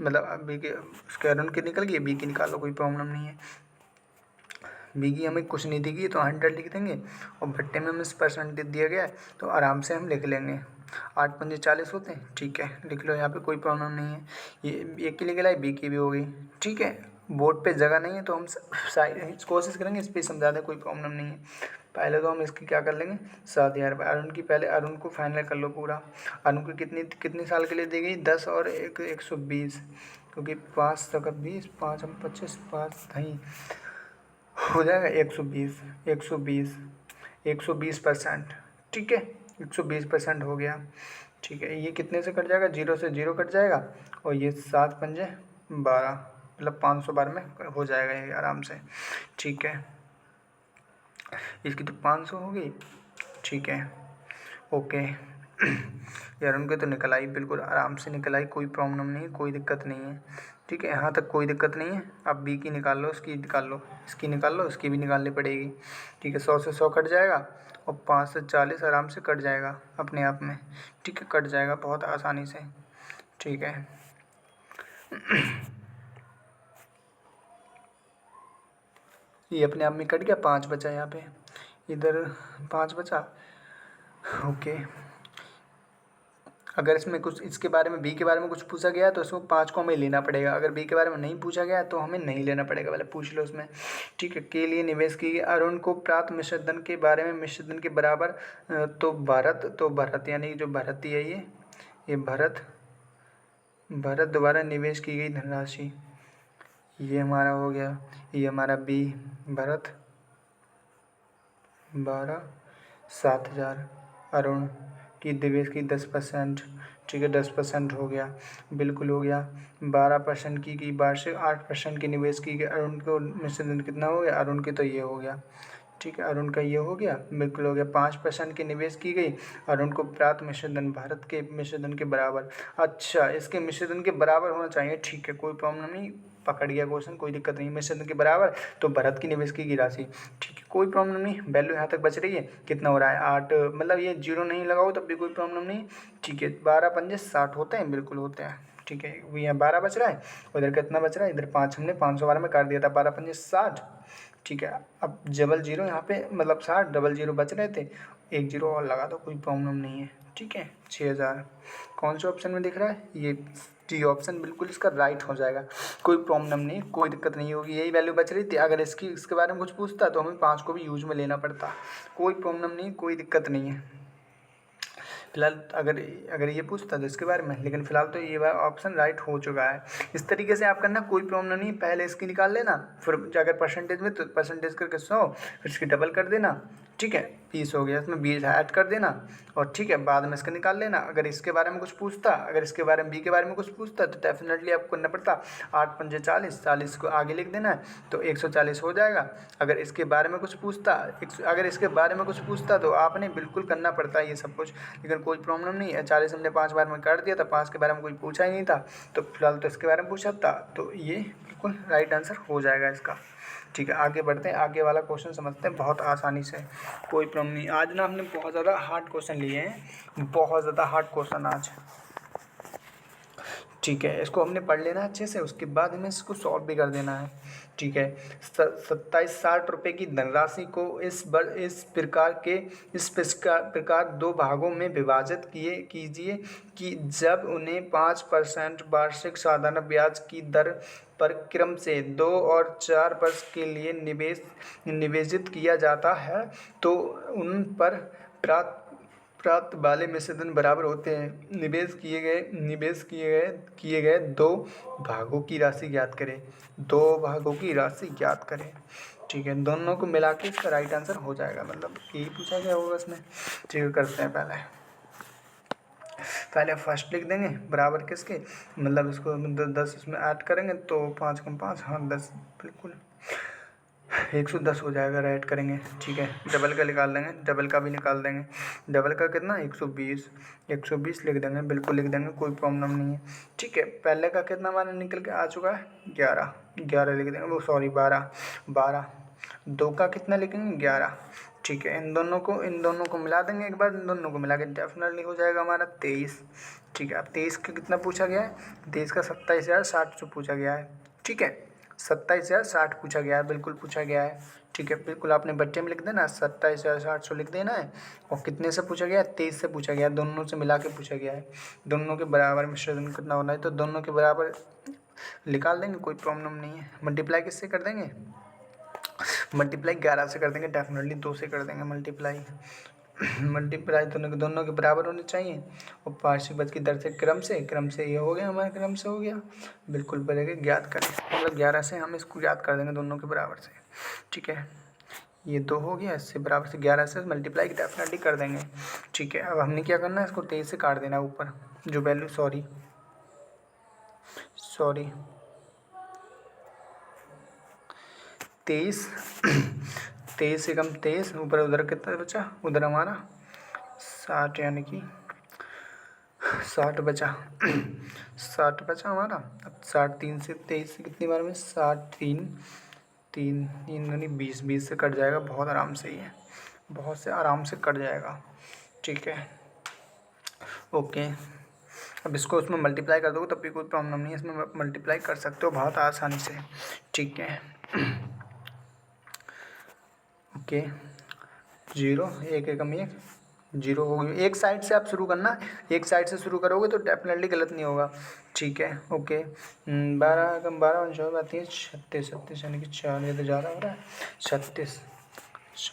मतलब बी की, उसके अरुण की निकल गई, बी की निकाल लो, कोई प्रॉब्लम नहीं है। बी की हमें कुछ नहीं दिखी तो 100 लिख देंगे, और भट्टे में हमें परसेंटेज दिया गया है तो आराम से हम लिख लेंगे। 8 पंजे 40 होते हैं। ठीक है, लिख लो, यहाँ पे कोई प्रॉब्लम नहीं है। ये एक की लिख लाई, बी की भी हो गई। ठीक है, बोर्ड पे जगह नहीं है तो हम कोशिश करेंगे इस पर समझा दें, कोई प्रॉब्लम नहीं है। पहले तो हम इसकी क्या कर लेंगे, 7,000 अरुण की, पहले अरुण को फाइनल कर लो पूरा। अरुण को कितनी साल के लिए दी गई, 10 और 120, क्योंकि 5 तक 20, 5 हम 25, 5 नहीं हो जाएगा 120, 120%। ठीक है, 120% हो गया। ठीक है, ये कितने से कट जाएगा, 0 से 0 कट जाएगा, और ये 7 पंजे 12, मतलब 500 बार में हो जाएगा ये आराम से। ठीक है, इसकी तो 500 हो गई। ठीक है, ओके। यार उनके तो निकल आई, बिल्कुल आराम से निकल आई, कोई प्रॉब्लम नहीं है, कोई दिक्कत नहीं है। ठीक है, यहाँ तक कोई दिक्कत नहीं है। अब बी की निकाल लो, इसकी निकाल लो, इसकी निकाल लो, इसकी भी निकालनी पड़ेगी। ठीक है, 100 से 100 कट जाएगा, और 5 से 40 आराम से कट जाएगा अपने आप में। ठीक है, कट जाएगा बहुत आसानी से। ठीक है, ये अपने आप में कट गया, 5 बचा यहाँ पे, इधर 5 बचा। ओके, अगर इसमें कुछ इसके बारे में, बी के बारे में कुछ पूछा गया तो इसको 5 को हमें लेना पड़ेगा। अगर बी के बारे में नहीं पूछा गया तो हमें नहीं लेना पड़ेगा, पहले पूछ लो उसमें। ठीक है, के लिए निवेश की, अरुण को प्राप्त मिश्रधन के बारे में, मिश्रधन के बराबर, तो भरत यानी जो भरती है ये भरत द्वारा निवेश की गई धनराशि, ये हमारा हो गया। ये हमारा बी, भरत 7,000, अरुण की निवेश की 10%। ठीक है, 10% हो गया, बिल्कुल हो गया। 12% की वार्षिक, 8% की निवेश की गई। अरुण को मिश्रधन कितना हो गया, अरुण की तो ये हो गया। ठीक है, अरुण का ये हो गया, बिल्कुल हो गया। 5% की निवेश की गई, अरुण को प्राप्त मिश्रधन भारत के मिश्रधन के बराबर। अच्छा, इसके मिश्रधन के बराबर होना चाहिए। ठीक है, कोई प्रॉब्लम नहीं, पकड़ गया क्वेश्चन, कोई दिक्कत नहीं। मिश्रधन के बराबर तो भरत की निवेश की राशि। ठीक है, कोई प्रॉब्लम नहीं, वैल्यू यहाँ तक बच रही है। कितना हो रहा है, 8, मतलब ये 0 नहीं लगाओ तब भी कोई प्रॉब्लम नहीं। ठीक है, 12 पंजे 60 होते हैं, बिल्कुल होते हैं। ठीक है, वो यहाँ 12 बच रहा है, उधर कितना बच रहा है, इधर 5, हमने 512 में काट दिया था, 12 पंजे 60। ठीक है, अब डबल 0 यहाँ पे, मतलब 60, डबल 0 बच रहे थे, 1 0 और लगा दो, कोई प्रॉब्लम नहीं है। ठीक है, 6,000 कौन से ऑप्शन में दिख रहा है, ये डी ऑप्शन, बिल्कुल इसका राइट हो जाएगा, कोई प्रॉब्लम नहीं, कोई दिक्कत नहीं होगी। यही वैल्यू बच रही थी। अगर इसके बारे में कुछ पूछता तो हमें 5 को भी यूज में लेना पड़ता, कोई प्रॉब्लम नहीं, कोई दिक्कत नहीं है। फिलहाल अगर ये पूछता तो इसके बारे में, लेकिन फिलहाल तो ये ऑप्शन राइट हो चुका है। इस तरीके से आप करना, कोई प्रॉब्लम नहीं। पहले इसकी निकाल लेना, फिर अगर परसेंटेज में तो परसेंटेज करके 100, फिर इसकी डबल कर देना, ठीक है 20 हो गया, इसमें 20 ऐड कर देना और ठीक है बाद में इसका निकाल लेना। अगर इसके बारे में कुछ पूछता, अगर इसके बारे में बी के बारे में कुछ पूछता तो डेफिनेटली आपको करना पड़ता 8 पंजे 40, 40 को आगे लिख देना है तो 140 हो जाएगा। अगर इसके बारे में कुछ पूछता, अगर इसके बारे में कुछ पूछता तो आपने बिल्कुल करना पड़ता है ये सब कुछ, लेकिन कोई प्रॉब्लम नहीं है। 40 हमने 5 बार में कर दिया था, 5 के बारे में कोई पूछा ही नहीं था तो फिलहाल तो इसके बारे में पूछा था, तो ये बिल्कुल राइट आंसर हो जाएगा इसका। ठीक है आगे बढ़ते हैं, आगे वाला क्वेश्चन समझते हैं बहुत आसानी से, कोई प्रॉब्लम नहीं। आज ना हमने बहुत ज़्यादा हार्ड क्वेश्चन लिए हैं, बहुत ज़्यादा हार्ड क्वेश्चन आज। ठीक है इसको हमने पढ़ लेना अच्छे से, उसके बाद हमें इसको सॉल्व भी कर देना है। ठीक है 2760 रुपये की धनराशि को इस प्रकार दो भागों में विभाजित कीजिए कि जब उन्हें 5% वार्षिक साधारण ब्याज की दर पर क्रम से 2 और 4 वर्ष के लिए निवेशित किया जाता है तो उन पर प्राप्त वाले मिश्रधन बराबर होते हैं। निवेश किए गए दो भागों की राशि ज्ञात करें। दो भागों की राशि ज्ञात करें। ठीक है दोनों को मिला के इसका राइट आंसर हो जाएगा, मतलब यही पूछा गया होगा इसमें। ठीक है करते हैं पहले फर्स्ट लिख देंगे बराबर किसके, मतलब इसको 10 इसमें ऐड करेंगे तो 5 कम 5 हाँ 10 बिल्कुल 110 हो जाएगा, राइट करेंगे। ठीक है डबल का निकाल देंगे, डबल का भी निकाल देंगे। डबल का कितना 120 लिख देंगे, बिल्कुल लिख देंगे कोई प्रॉब्लम नहीं है। ठीक है पहले का कितना हमारा निकल के आ चुका है 11 लिख देंगे, वो सॉरी 12 दो का कितना लिखेंगे 11। ठीक है इन दोनों को मिला देंगे एक बार, इन दोनों को मिला के डेफिनेटली हो जाएगा हमारा 23। ठीक है अब 23 का कितना पूछा गया है, 23 का 27,060 जो पूछा गया है। ठीक है 27,060 पूछा गया है, बिल्कुल पूछा गया है। ठीक है बिल्कुल आपने बट्टे में लिख देना 27,800 लिख देना है। और कितने से पूछा गया है 23 से पूछा गया है, दोनों से मिला के पूछा गया है। दोनों के बराबर मिश्रण कितना होना है तो दोनों के बराबर निकाल देंगे, कोई प्रॉब्लम नहीं है। मल्टीप्लाई किससे कर देंगे, मल्टीप्लाई 11 से कर देंगे, डेफिनेटली 2 से कर देंगे मल्टीप्लाई दोनों के बराबर होने चाहिए। और वार्षिक बच की दर से क्रम से ये हो गया हमारा, क्रम से हो गया बिल्कुल बनेगा। ज्ञात करें मतलब 11 से हम इसको ज्ञात कर देंगे दोनों के बराबर से। ठीक है ये 2 हो गया, इससे बराबर से 11 से मल्टीप्लाई डेफिनेटली कर देंगे। ठीक है अब हमने क्या करना है, इसको 23 से काट देना ऊपर जो वैल्यू, सॉरी 23 से कम 23 ऊपर, उधर कितना बचा, उधर हमारा 60 यानी कि 60 बचा 60 बचा हमारा। अब 60 3 से 23 से कितनी बार में 60 3 यानी 20 से कट जाएगा, बहुत आराम से ही है, बहुत से आराम से कट जाएगा। ठीक है ओके अब इसको उसमें मल्टीप्लाई कर दोगे तब भी कोई प्रॉब्लम नहीं है, इसमें मल्टीप्लाई कर सकते हो बहुत आसानी से। ठीक है ओके 0 1 एकम 1 0 हो गई। एक साइड से आप शुरू करना, एक साइड से शुरू करोगे तो डेफिनेटली गलत नहीं होगा। ठीक है ओके 12 कम 12 36 36 यानी कि 4, ये तो ज़्यादा हो रहा है 36,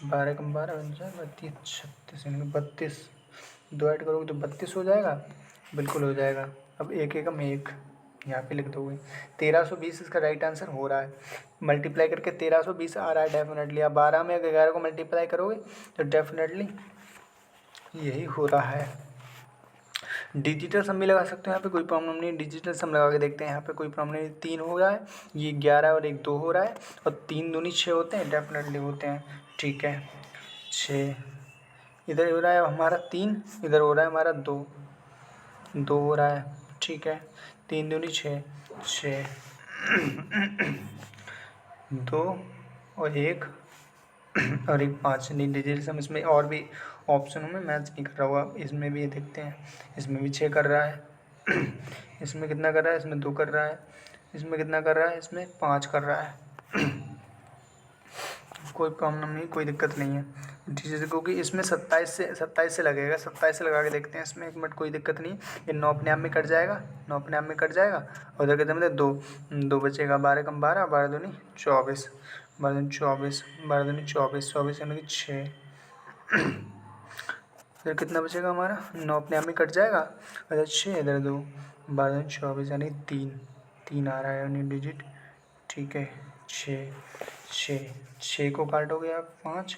12 कम 12 32 36 यानी कि 32, 2 ऐड करोगे तो 32 हो जाएगा, बिल्कुल हो जाएगा। अब 1 एकम 1 यहाँ पे लिख दोगे, 1320 इसका राइट आंसर हो रहा है। मल्टीप्लाई करके 1320 आ रहा है डेफिनेटली। आप 12 में 11 को मल्टीप्लाई करोगे तो डेफिनेटली यही हो रहा है। डिजिटल सम भी लगा सकते हो यहाँ पे, कोई प्रॉब्लम नहीं। डिजिटल सम लगा के देखते हैं यहाँ पे, कोई प्रॉब्लम नहीं। 3 हो रहा है, ये 11 और 1 2 हो रहा है, और 3 दूनी 6 होते हैं, डेफिनेटली होते हैं। ठीक है 6 इधर हो रहा है हमारा 3, इधर हो रहा है हमारा 2 हो रहा है। ठीक है 3 दूनी 6 2 और 1 और 1 5 नहीं डिजिटल सम। इसमें और भी ऑप्शनों में मैच नहीं कर रहा हुआ, इसमें भी देखते हैं। इसमें भी 6 कर रहा है इसमें कितना कर रहा है, इसमें 2 कर रहा है, इसमें कितना कर रहा है, इसमें 5 कर रहा है कोई प्रॉब्लम नहीं, कोई दिक्कत नहीं है। क्योंकि इसमें 27 से लगेगा, 27 से लगा के देखते हैं इसमें, 1 मिनट कोई दिक्कत नहीं। ये 9 अपने आप में कट जाएगा, 9 अपने आप में कट जाएगा। और उधर कितने मतलब 2 बचेगा, 12 कम 12 12 दूनी 24 12 दूनी 24 12 दूनी 24 24 यानी कि 6। इधर कितना बचेगा हमारा, 9 अपने आप में कट जाएगा, इधर 6 इधर 2 12 दूनी 24 यानी 3 आ रहा है यानी डिजिट। ठीक है 6 को काटोगे आप 5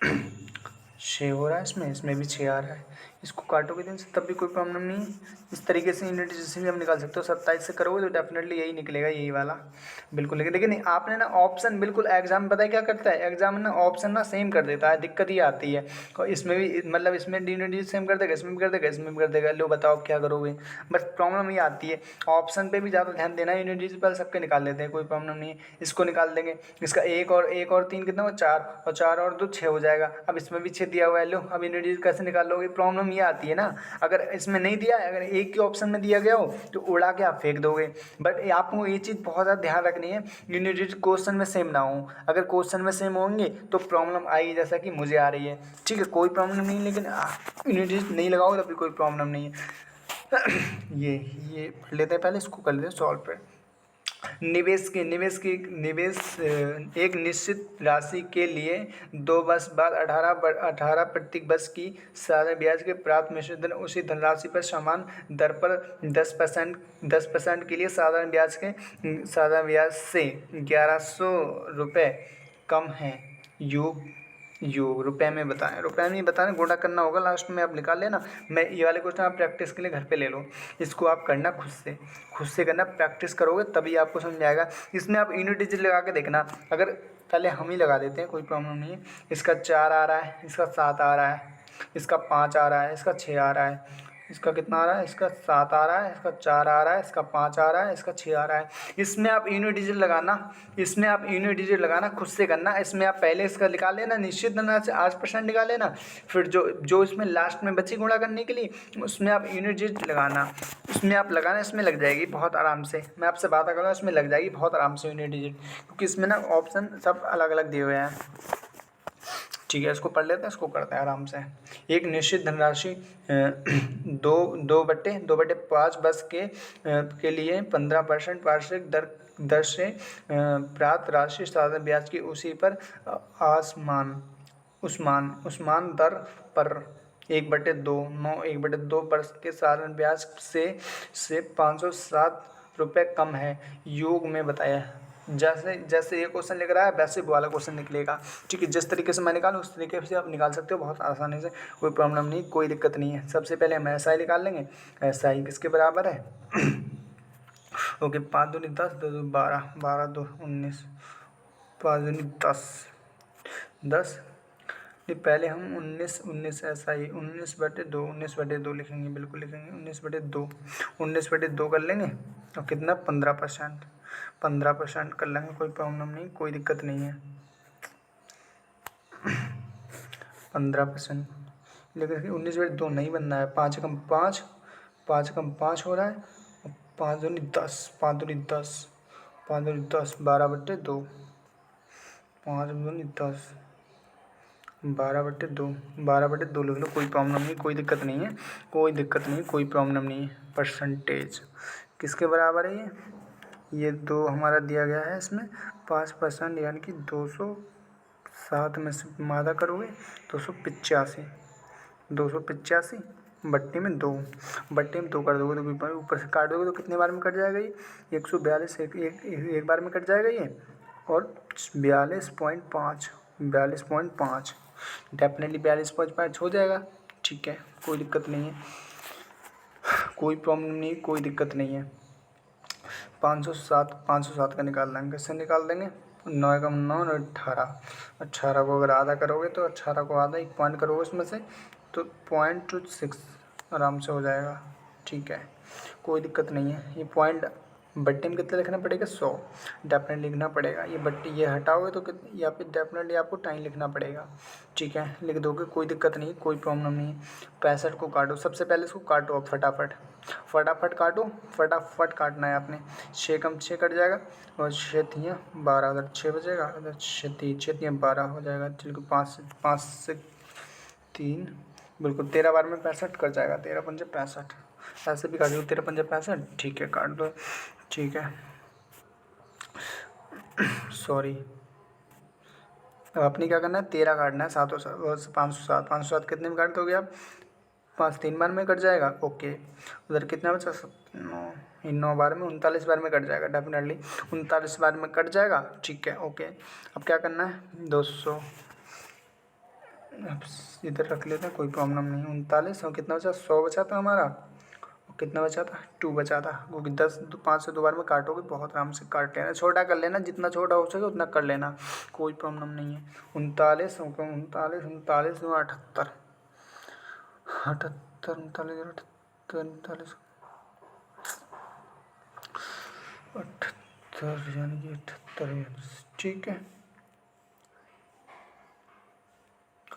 छः हो रहा है, इसमें भी छः आ रहा है। इसको काटोगे दिन से तब भी कोई प्रॉब्लम नहीं है। इस तरीके से यूनिट डिजिट भी हम निकाल सकते हो। 27 से करोगे तो डेफिनेटली यही निकलेगा, यही वाला बिल्कुल। लेकिन आपने ना ऑप्शन बिल्कुल एग्जाम में पता है क्या करता है, एग्जाम में ना ऑप्शन ना सेम कर देता है, दिक्कत ये आती है। और इसमें भी मतलब इसमें यूनिट डिजिट सेम कर देगा, इसमें भी कर देगा, इसमें भी कर देगा। लो बताओ क्या करोगे। बस प्रॉब्लम ये आती है, ऑप्शन पे भी ज़्यादा ध्यान देना है। यूनिट डिजिट पहले सबके निकाल लेते हैं, कोई प्रॉब्लम नहीं है। इसको निकाल देंगे, इसका एक और 3 कितना हो, 4, और 4 और 2 6 हो जाएगा। अब इसमें भी 6 दिया हुआ है। लो अब यूनिट डिजिट कैसे निकाल लोगे, प्रॉब्लम ये आती है ना। अगर इसमें नहीं दिया है, अगर एक ही ऑप्शन में दिया गया हो तो उड़ा के आप फेंक दोगे। बट आपको ये चीज़ बहुत ज़्यादा ध्यान रखनी है, यूनिट डिजिट क्वेश्चन में सेम ना हो। अगर क्वेश्चन में सेम होंगे तो प्रॉब्लम आएगी, जैसा कि मुझे आ रही है। ठीक है, कोई प्रॉब्लम नहीं, लेकिन यूनिट डिजिट नहीं लगाओगे तब भी कोई प्रॉब्लम नहीं है। ये पढ़ लेते हैं, पहले इसको कर लेते हैं सॉल्व पे। निवेश एक निश्चित राशि के लिए 2 वर्ष बाद 18 प्रति वर्ष की साधारण ब्याज के प्राप्त मिश्रित धन उसी धनराशि पर समान दर पर 10% के लिए साधारण ब्याज से 1100 रुपये कम है। योग रुपए में बताना, गुणा करना होगा लास्ट में, आप निकाल लेना। मैं ये वाले क्वेश्चन आप प्रैक्टिस के लिए घर पे ले लो। इसको आप करना खुद से करना, प्रैक्टिस करोगे तभी आपको समझ आएगा। इसमें आप यूनिट डिजिट लगा के देखना। अगर पहले हम ही लगा देते हैं, कोई प्रॉब्लम नहीं है। इसका 4 आ रहा है, इसका 7 आ रहा है, इसका 5 आ रहा है, इसका 6 आ रहा है, इसका कितना आ रहा है, इसका 7 आ रहा है, इसका 4 आ रहा है, इसका 5 आ रहा है, इसका 6 आ रहा है। इसमें आप यूनिट डिजिट लगाना, खुद से करना। इसमें आप पहले इसका निकाल लेना, निश्चित धनराशि 8% निकाल लेना। फिर जो इसमें लास्ट में बची गुणा करने के लिए, उसमें आप यूनिट डिजिट लगाना। इसमें लग जाएगी बहुत आराम से। मैं आपसे बात कर रहा हूँ, इसमें लग जाएगी बहुत आराम से यूनिट डिजिट, क्योंकि इसमें ना ऑप्शन सब अलग अलग दिए हुए हैं। ठीक है, इसको पढ़ लेते हैं, इसको करते हैं आराम से। एक निश्चित धनराशि 2/5 वर्ष के लिए 15% वार्षिक दर से प्राप्त राशि साधारण ब्याज की उसी पर उस्मान दर पर 1/2 वर्ष के साधारण ब्याज से 507 रुपये कम है। योग में बताया, जैसे ये क्वेश्चन लिख रहा है वैसे वो वाला क्वेश्चन निकलेगा। ठीक है, जिस तरीके से मैं निकालूँ उस तरीके से आप निकाल सकते हो बहुत आसानी से, कोई प्रॉब्लम नहीं, कोई दिक्कत नहीं है। सबसे पहले हम SI निकाल लेंगे। SI किसके बराबर है? ओके, 5 दूनी 10, 2 2 12, 12 2 19, 5 दूनी 10, 10 नहीं, पहले हम 19 SI 19/2 लिखेंगे, बिल्कुल लिखेंगे 19/2 कर लेंगे। और कितना 15% कर लेंगे, कोई प्रॉब्लम नहीं, कोई दिक्कत नहीं है। 15%, लेकिन 19/2 नहीं बनना है। 5 कम 5, 5 कम 5 हो रहा है। 5 दूनी 10, 5 दूनी 10, 5 दूनी 10, 12/2, 5 दूनी 10, 12/2 लिख लो, कोई प्रॉब्लम नहीं, कोई दिक्कत नहीं है, कोई प्रॉब्लम नहीं है। परसेंटेज किसके बराबर है ये 2 हमारा दिया गया है। इसमें 5% यानी कि 207 में से मादा करोगे 285 बट्टे में 2 कर दोगे तो ऊपर से काट दोगे तो कितने बार में कट जाएगा ये? 142 एक बार में कट जाएगा ये। और 42.5 डेफिनेटली 42.5 हो जाएगा। ठीक है, कोई दिक्कत नहीं है, कोई प्रॉब्लम नहीं, कोई दिक्कत नहीं है। 507 का निकाल लेंगे। कैसे निकाल देंगे? 9 एकम 9 और 18 को अगर आधा करोगे तो 18 को आधा 1 पॉइंट करोगे उसमें से तो 0.6 आराम से हो जाएगा। ठीक है, कोई दिक्कत नहीं है। ये पॉइंट बट्टे में कितना लिखना पड़ेगा? 100 डेफिनेटली लिखना पड़ेगा। ये बट्टे ये हटाओगे तो यहाँ पे डेफिनेटली आपको टाइम लिखना पड़ेगा। ठीक है, लिख दोगे, कोई दिक्कत नहीं, कोई प्रॉब्लम नहीं। 65 को काटो, सबसे पहले इसको काटो अब फटाफट काटो, फटाफट काटना है आपने। 6 कम 6 कट जाएगा और 6 तियाँ 12, उधर 6 बचेगा, उधर 6 तियाँ 12 हो जाएगा। चलो 5 से 3 बिल्कुल 13 बार में 65 कट जाएगा। 13 पंजे 65, ऐसे भी काट दो, 13 पंजे 65। ठीक है, काट दो। ठीक है, सॉरी, अब आपने क्या करना है? 13 काटना है, 507 कितने में काट दोगे आप? 5 3 बार में कट जाएगा। ओके, उधर कितना बचा? 9 बार में 39 बार में कट जाएगा, डेफिनेटली 39 बार में कट जाएगा। ठीक है, ओके, अब क्या करना है? 200 अब इधर रख लेते हैं, कोई प्रॉब्लम नहीं। 39 और कितना बचा, 100 बचा था हमारा, और कितना बचा था, 2 बचा था, क्योंकि 5 से 2 बार में काटोगे, बहुत आराम से काट लेना, छोटा कर लेना, जितना छोटा हो सके उतना कर लेना, कोई प्रॉब्लम नहीं है। 39 39 39 78 78 39 39 78 यानी कि 78, ठीक है।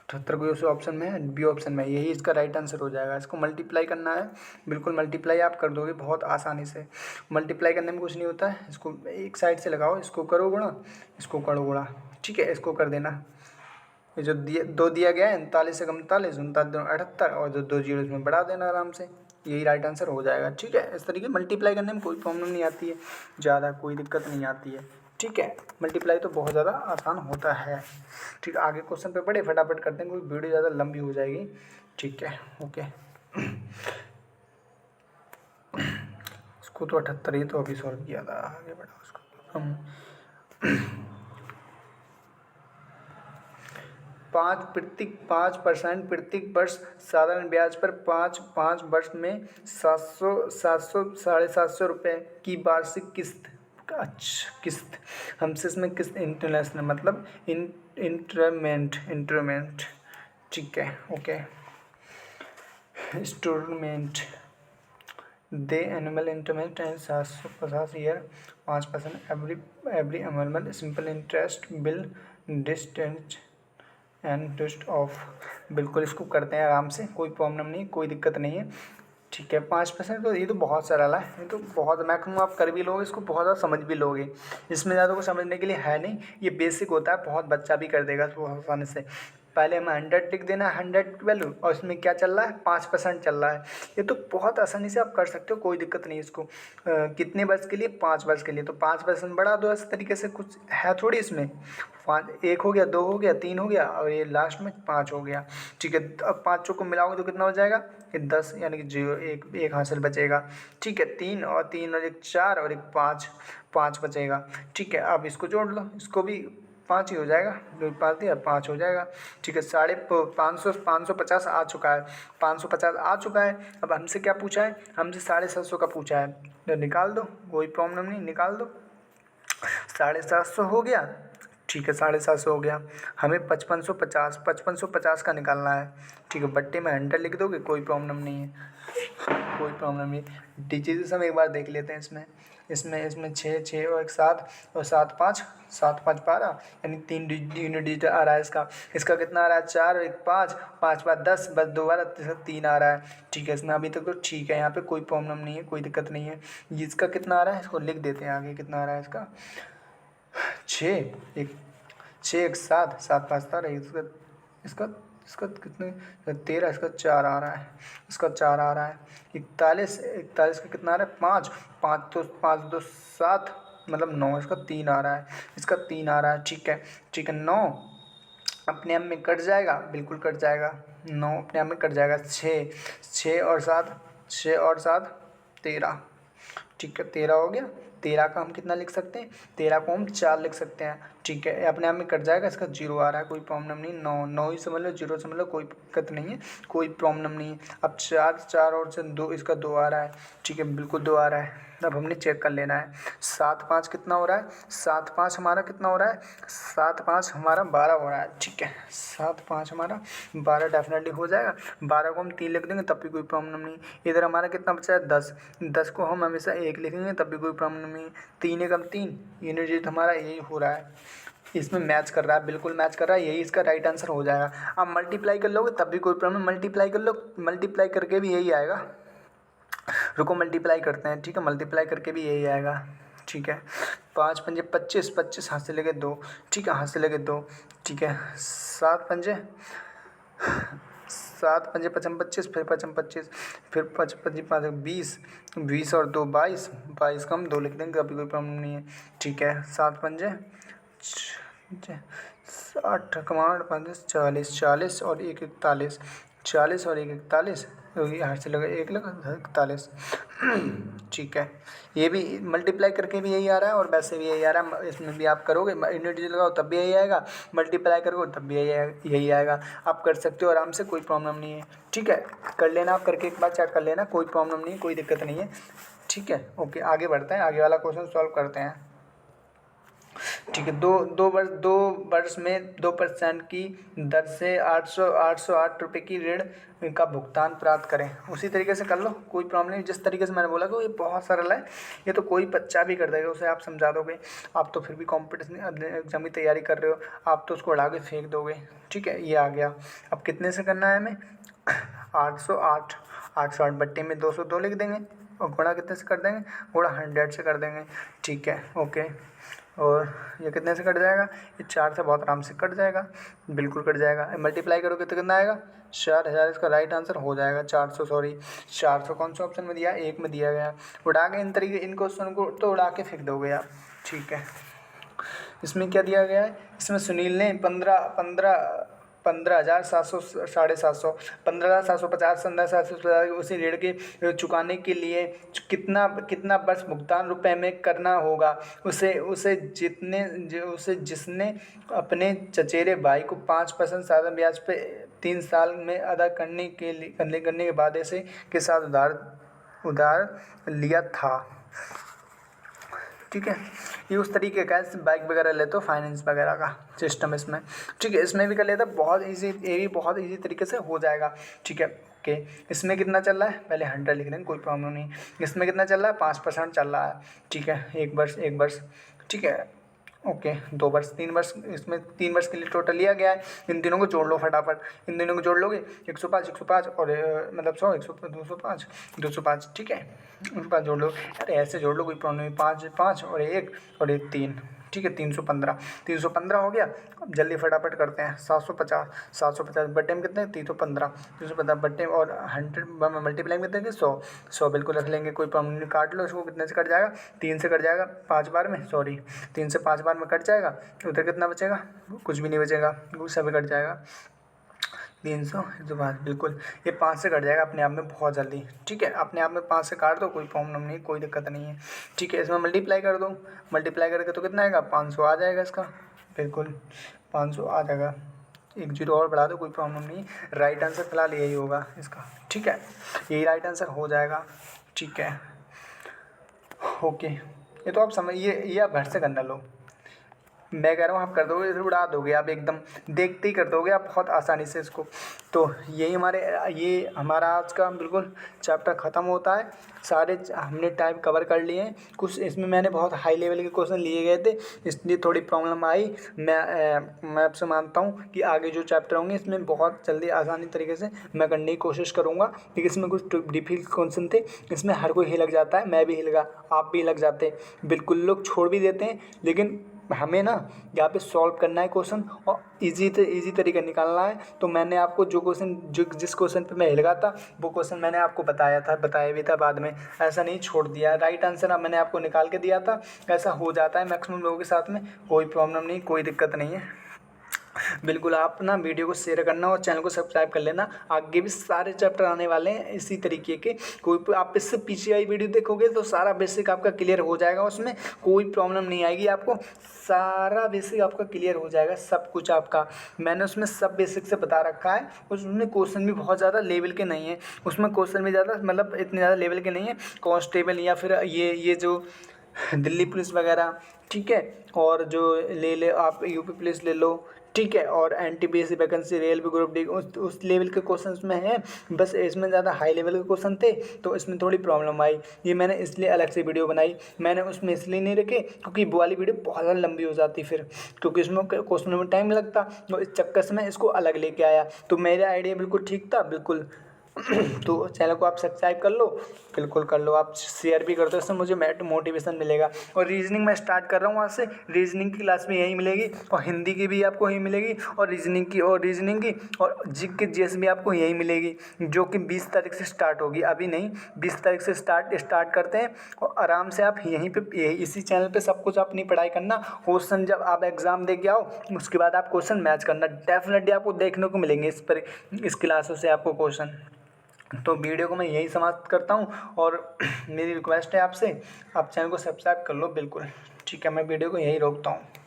78 कोई उस ऑप्शन में है, बी ऑप्शन में, यही इसका राइट आंसर हो जाएगा। इसको मल्टीप्लाई करना है, बिल्कुल मल्टीप्लाई आप कर दोगे बहुत आसानी से। मल्टीप्लाई करने में कुछ नहीं होता है, इसको एक साइड से लगाओ, इसको करो गुणा, इसको करो गुणा, ठीक है। इसको कर देना, ये जो दो दिया गया है 39 से 39, 78 और जो 2 जीरो इसमें बढ़ा देना आराम से, यही राइट आंसर हो जाएगा, ठीक है। इस तरीके मल्टीप्लाई करने में कोई प्रॉब्लम नहीं आती है, ज़्यादा कोई दिक्कत नहीं आती है, ठीक है। मल्टीप्लाई तो बहुत ज़्यादा आसान होता है, ठीक है। आगे क्वेश्चन पे पढ़े, फटाफट करते हैं, कोई वीडियो ज़्यादा लंबी हो जाएगी, ठीक है, ओके। इसको तो 78 ही तो अभी सॉल्व किया था, आगे बढ़ा उसको हम 5% प्रत्येक वर्ष साधारण ब्याज पर 5 वर्ष में 700 रुपये की वार्षिक किस्त, अच्छा किस्त, हमसे इसमें किस्त इंटरनेशनल मतलब इंटरमेंट, ठीक है, ओके। इंस्टॉलमेंट दे एनुअल इंटरमेंट and 750 year 5% every annual simple interest bill distance and rest of, बिल्कुल इसको करते हैं आराम से, कोई प्रॉब्लम नहीं, कोई दिक्कत नहीं है, ठीक है। 5% तो ये तो बहुत सरल है, ये तो बहुत, मैं कहूँगा आप कर भी लोगे इसको, बहुत ज़्यादा समझ भी लोगे, इसमें ज़्यादा कुछ समझने के लिए है नहीं, ये बेसिक होता है, बहुत बच्चा भी कर देगा इसको आसानी से। पहले हमें 100 टिक देना है, 100 वैल्यू, और इसमें क्या चल रहा है, 5% चल रहा है, ये तो बहुत आसानी से आप कर सकते हो, कोई दिक्कत नहीं इसको। कितने वर्ष के लिए, 5 वर्ष के लिए, तो 5% बढ़ा दो, इस तरीके से कुछ है थोड़ी इसमें, 1 हो गया, 2 हो गया, 3 हो गया, और ये लास्ट में 5 हो गया, ठीक है। अब 5 को मिलाओगे तो कितना हो जाएगा, कि 10, यानी कि 0, एक हासिल बचेगा, ठीक है। 3 और 3 और 1 4 और 1 5 बचेगा, ठीक है। अब इसको जोड़ लो, इसको भी 5 ही हो जाएगा, 2 5 दिया 5 हो जाएगा, ठीक है। 550 आ चुका है, 550 आ चुका है। अब हमसे क्या पूछा है, हमसे 750 का पूछा है, तो निकाल दो, कोई प्रॉब्लम नहीं, निकाल दो। 750 हो गया, ठीक है, 750 हो गया। हमें 5550 का निकालना है, ठीक है। बट्टे में 100 लिख दोगे, कोई प्रॉब्लम नहीं है, कोई प्रॉब्लम नहीं। डिजिट्स हम एक बार देख लेते हैं इसमें 6 और 1 7 और 7 5 12, यानी 3 यूनिट डिजिट आ रहा है इसका कितना आ रहा है, 4 और 1 5 5 5 10, बस दोबारा 3 आ रहा है, ठीक है। इसमें अभी तक तो ठीक है, यहाँ पे कोई प्रॉब्लम नहीं है, कोई दिक्कत नहीं है। इसका कितना आ रहा है, इसको लिख देते हैं, आगे कितना आ रहा है इसका, 6 1 7 7 5 13, इसका कितने 13, इसका 4 आ रहा है, इसका 4 आ रहा है। 41 का कितना आ रहा है, 5 5 2 7, मतलब 9, इसका 3 आ रहा है, इसका 3 आ रहा है, ठीक है, ठीक है। 9 अपने आप में कट जाएगा, बिल्कुल कट जाएगा, 9 अपने आप में कट जाएगा। 6 और 7 13, ठीक है, 13 हो गया। 13 का हम कितना लिख सकते हैं, 13 को हम 4 लिख सकते हैं, ठीक है। अपने आप में कट जाएगा, इसका 0 आ रहा है, कोई प्रॉब्लम नहीं। 9 ही समझ लो, 0 समझ लो, कोई दिक्कत नहीं है, कोई प्रॉब्लम नहीं है। अब 4 और से 2, इसका 2 आ रहा है, ठीक है, बिल्कुल 2 आ रहा है। अब हमने चेक कर लेना है, 7 5 कितना हो रहा है, 7 5 हमारा कितना हो रहा है, 7 5 हमारा 12 हो रहा है, ठीक है। 7 5 हमारा 12 डेफिनेटली हो जाएगा। 12 को हम 3 लिख देंगे तब भी कोई प्रॉब्लम नहीं। इधर हमारा कितना बचा है, 10 को हम हमेशा 1 लिखेंगे तब भी कोई प्रॉब्लम नहीं। 3 एकम 3, यूनिट डिजिट हमारा यही हो रहा है, इसमें मैच कर रहा है, बिल्कुल मैच कर रहा है, यही इसका राइट आंसर हो जाएगा। आप मल्टीप्लाई कर लोगे तब भी कोई प्रॉब्लम, मल्टीप्लाई कर लो, मल्टीप्लाई करके भी यही आएगा। रुको मल्टीप्लाई करते हैं, ठीक है, मल्टीप्लाई करके भी यही आएगा, ठीक है। 5 पंजे 25, 25 हाथ से लेके 2, ठीक है, हाथ से लेके 2, ठीक है। 7 पंजे 55 25, फिर 55 25, फिर 55 5 20, 20 और 2 22, 22 का हम 2 लिख देंगे, अभी कोई प्रॉब्लम नहीं है, ठीक है। 7 पंजे 60 कमांड 40, 40 और 1 41, 40 और 1 41, यहाँ से लगा 1,41,41। ठीक है, ये भी मल्टीप्लाई करके भी यही आ रहा है और वैसे भी यही आ रहा है। इसमें भी आप करोगे, यूनिट लगाओ तब भी यही आएगा, मल्टीप्लाई करोगे तब भी यही आएगा। आप कर सकते हो आराम से, कोई प्रॉब्लम नहीं है। ठीक है, कर लेना, आप करके एक बार चेक कर लेना, कोई प्रॉब्लम नहीं है, कोई दिक्कत नहीं है। ठीक है, ओके, आगे बढ़ते हैं, आगे वाला क्वेश्चन सॉल्व करते हैं। ठीक है, दो वर्ष में 2% की दर से 808 रुपये की ऋण का भुगतान प्राप्त करें। उसी तरीके से कर लो, कोई प्रॉब्लम नहीं। जिस तरीके से मैंने बोला कि ये बहुत सरल है, ये तो कोई बच्चा भी कर देगा, उसे आप समझा दोगे। आप तो फिर भी कॉम्पिटिशन एग्जाम की तैयारी कर रहे हो, आप तो उसको उड़ा के फेंक दोगे। ठीक है, ये आ गया। अब कितने से करना है हमें? 808 बट्टे में 202 लिख देंगे और गुणा कितने से कर देंगे? गुणा 100 से कर देंगे। ठीक है, ओके। और ये कितने से कट जाएगा? ये 4 से बहुत आराम से कट जाएगा, बिल्कुल कट जाएगा। मल्टीप्लाई करोगे तो कितना आएगा? 4000। इसका राइट आंसर हो जाएगा 400। सॉरी, 400 कौन सा ऑप्शन में दिया? 1 में दिया गया। उड़ा के इन क्वेश्चन को तो उड़ा के फेंक दोगे आप। ठीक है, इसमें क्या दिया गया है? इसमें सुनील ने 15,700 750 15,750 15,750 उसी ऋण के चुकाने के लिए कितना वर्ष भुगतान रुपए में करना होगा? जिसने अपने चचेरे भाई को 5% साधारण ब्याज पे 3 साल में अदा करने के बाद ऐसे के साथ उधार लिया था। ठीक है, ये उस तरीके का बाइक वगैरह ले तो फाइनेंस वगैरह का सिस्टम इसमें। ठीक है, इसमें भी कर लेता, बहुत ईजी, ये भी बहुत ईजी तरीके से हो जाएगा। ठीक है, ओके। इसमें कितना चल रहा है? पहले 100 लिख देंगे, कोई प्रॉब्लम नहीं। इसमें कितना चल रहा है? 5% चल रहा है। ठीक है, एक वर्ष। ठीक है, ओके। 2 वर्ष, 3 वर्ष, इसमें 3 वर्ष के लिए टोटल लिया गया है। इन तीनों को जोड़ लो फटाफट। इन दोनों को जोड़ लोगे 105 और मतलब 100 205। ठीक है, 205 जोड़ लो। अरे ऐसे जोड़ लो, कोई प्रॉब्लम नहीं। 5 और 1 और 1 3। ठीक है, 315 हो गया। अब जल्दी फटाफट करते हैं। 750 बट्टे में कितने? 315 बट्टे और 100 मल्टीप्लाई में कितने? 100 बिल्कुल रख लेंगे, कोई प्रॉब्लम नहीं। काट लो इसको, कितने से कट जाएगा? 3 से कट जाएगा 5 बार में। सॉरी, 3 से 5 बार में कट जाएगा। उधर कितना बचेगा? कुछ भी नहीं बचेगा, सभी कट जाएगा। 300 बिल्कुल, ये 5 से कट जाएगा अपने आप में बहुत जल्दी। ठीक है, अपने आप में 5 से काट दो, कोई प्रॉब्लम नहीं, कोई दिक्कत नहीं है। ठीक है, इसमें मल्टीप्लाई कर दो। मल्टीप्लाई करके तो कितना आएगा? 500 आ जाएगा इसका, बिल्कुल 500 आ जाएगा। 1 0 और बढ़ा दो, कोई प्रॉब्लम नहीं। राइट आंसर फिलहाल यही होगा इसका। ठीक है, यही राइट आंसर हो जाएगा। ठीक है, ओके। ये तो आप समझिए, ये आप घर से करना लो, मैं कह रहा हूँ आप कर दोगे, उड़ा दोगे आप, एकदम देखते ही कर दोगे आप बहुत आसानी से इसको। तो ये हमारा आज का बिल्कुल चैप्टर ख़त्म होता है। सारे हमने टाइप कवर कर लिए हैं। कुछ इसमें मैंने बहुत हाई लेवल के क्वेश्चन लिए गए थे, इसलिए थोड़ी प्रॉब्लम आई। मैं आपसे मानता हूँ कि आगे जो चैप्टर होंगे इसमें बहुत जल्दी आसानी तरीके से मैं करने की कोशिश करूँगा। क्योंकि इसमें कुछ डिफिकल्ट क्वेश्चन थे, इसमें हर कोई हिलक जाता है, मैं भी हिलगा, आप भी हिलक जाते हैं, बिल्कुल लोग छोड़ भी देते हैं। लेकिन हमें ना यहाँ पे सॉल्व करना है क्वेश्चन और इजी तरीका निकालना है। तो मैंने आपको जिस क्वेश्चन पे मैं हिल गया था वो क्वेश्चन मैंने आपको बताया भी था बाद में, ऐसा नहीं छोड़ दिया। राइट आंसर मैंने आपको निकाल के दिया था। ऐसा हो जाता है मैक्सिमम लोगों के साथ में, कोई प्रॉब्लम नहीं, कोई दिक्कत नहीं है। बिल्कुल आप ना वीडियो को शेयर करना और चैनल को सब्सक्राइब कर लेना। आगे भी सारे चैप्टर आने वाले हैं इसी तरीके के। कोई आप इससे पीछे आई वीडियो देखोगे तो सारा बेसिक आपका क्लियर हो जाएगा, उसमें कोई प्रॉब्लम नहीं आएगी आपको। सारा बेसिक आपका क्लियर हो जाएगा, सब कुछ आपका मैंने उसमें सब बेसिक से बता रखा है। उसमें क्वेश्चन भी बहुत ज़्यादा लेवल के नहीं है, उसमें क्वेश्चन भी ज़्यादा मतलब इतने ज़्यादा लेवल के नहीं है। कांस्टेबल या फिर ये जो दिल्ली पुलिस वगैरह, ठीक है, और जो ले आप यूपी पुलिस ले लो, ठीक है, और NTPC vacancy railway group D उस लेवल के क्वेश्चन में हैं। बस इसमें ज़्यादा हाई लेवल के क्वेश्चन थे तो इसमें थोड़ी प्रॉब्लम आई। ये मैंने इसलिए अलग से वीडियो बनाई, मैंने उसमें इसलिए नहीं रखे क्योंकि वो वाली वीडियो बहुत ज़्यादा लंबी हो जाती फिर, क्योंकि इसमें क्वेश्चन में टाइम लगता। तो इस चक्कर से मैं इसको अलग लेके आया। तो मेरा आइडिया बिल्कुल ठीक था, बिल्कुल। तो चैनल को आप सब्सक्राइब कर लो, बिल्कुल कर लो, आप शेयर भी कर दो, इससे मुझे मोटिवेशन मिलेगा। और रीजनिंग मैं स्टार्ट कर रहा हूँ आज से, रीजनिंग की क्लास भी यही मिलेगी और हिंदी की भी आपको यही मिलेगी और रीजनिंग की और जिक की जीएस भी आपको यही मिलेगी, जो कि 20 तारीख से स्टार्ट होगी। अभी नहीं, 20 तारीख से स्टार्ट करते हैं और आराम से आप यहीं पे इसी चैनल पे सब कुछ अपनी पढ़ाई करना। क्वेश्चन जब आप एग्ज़ाम दे के आओ उसके बाद आप क्वेश्चन मैच करना, डेफिनेटली आपको देखने को मिलेंगे इस क्लासों से आपको क्वेश्चन। तो वीडियो को मैं यही समाप्त करता हूँ और मेरी रिक्वेस्ट है आपसे, आप चैनल को सब्सक्राइब कर लो बिल्कुल। ठीक है, मैं वीडियो को यहीं रोकता हूँ।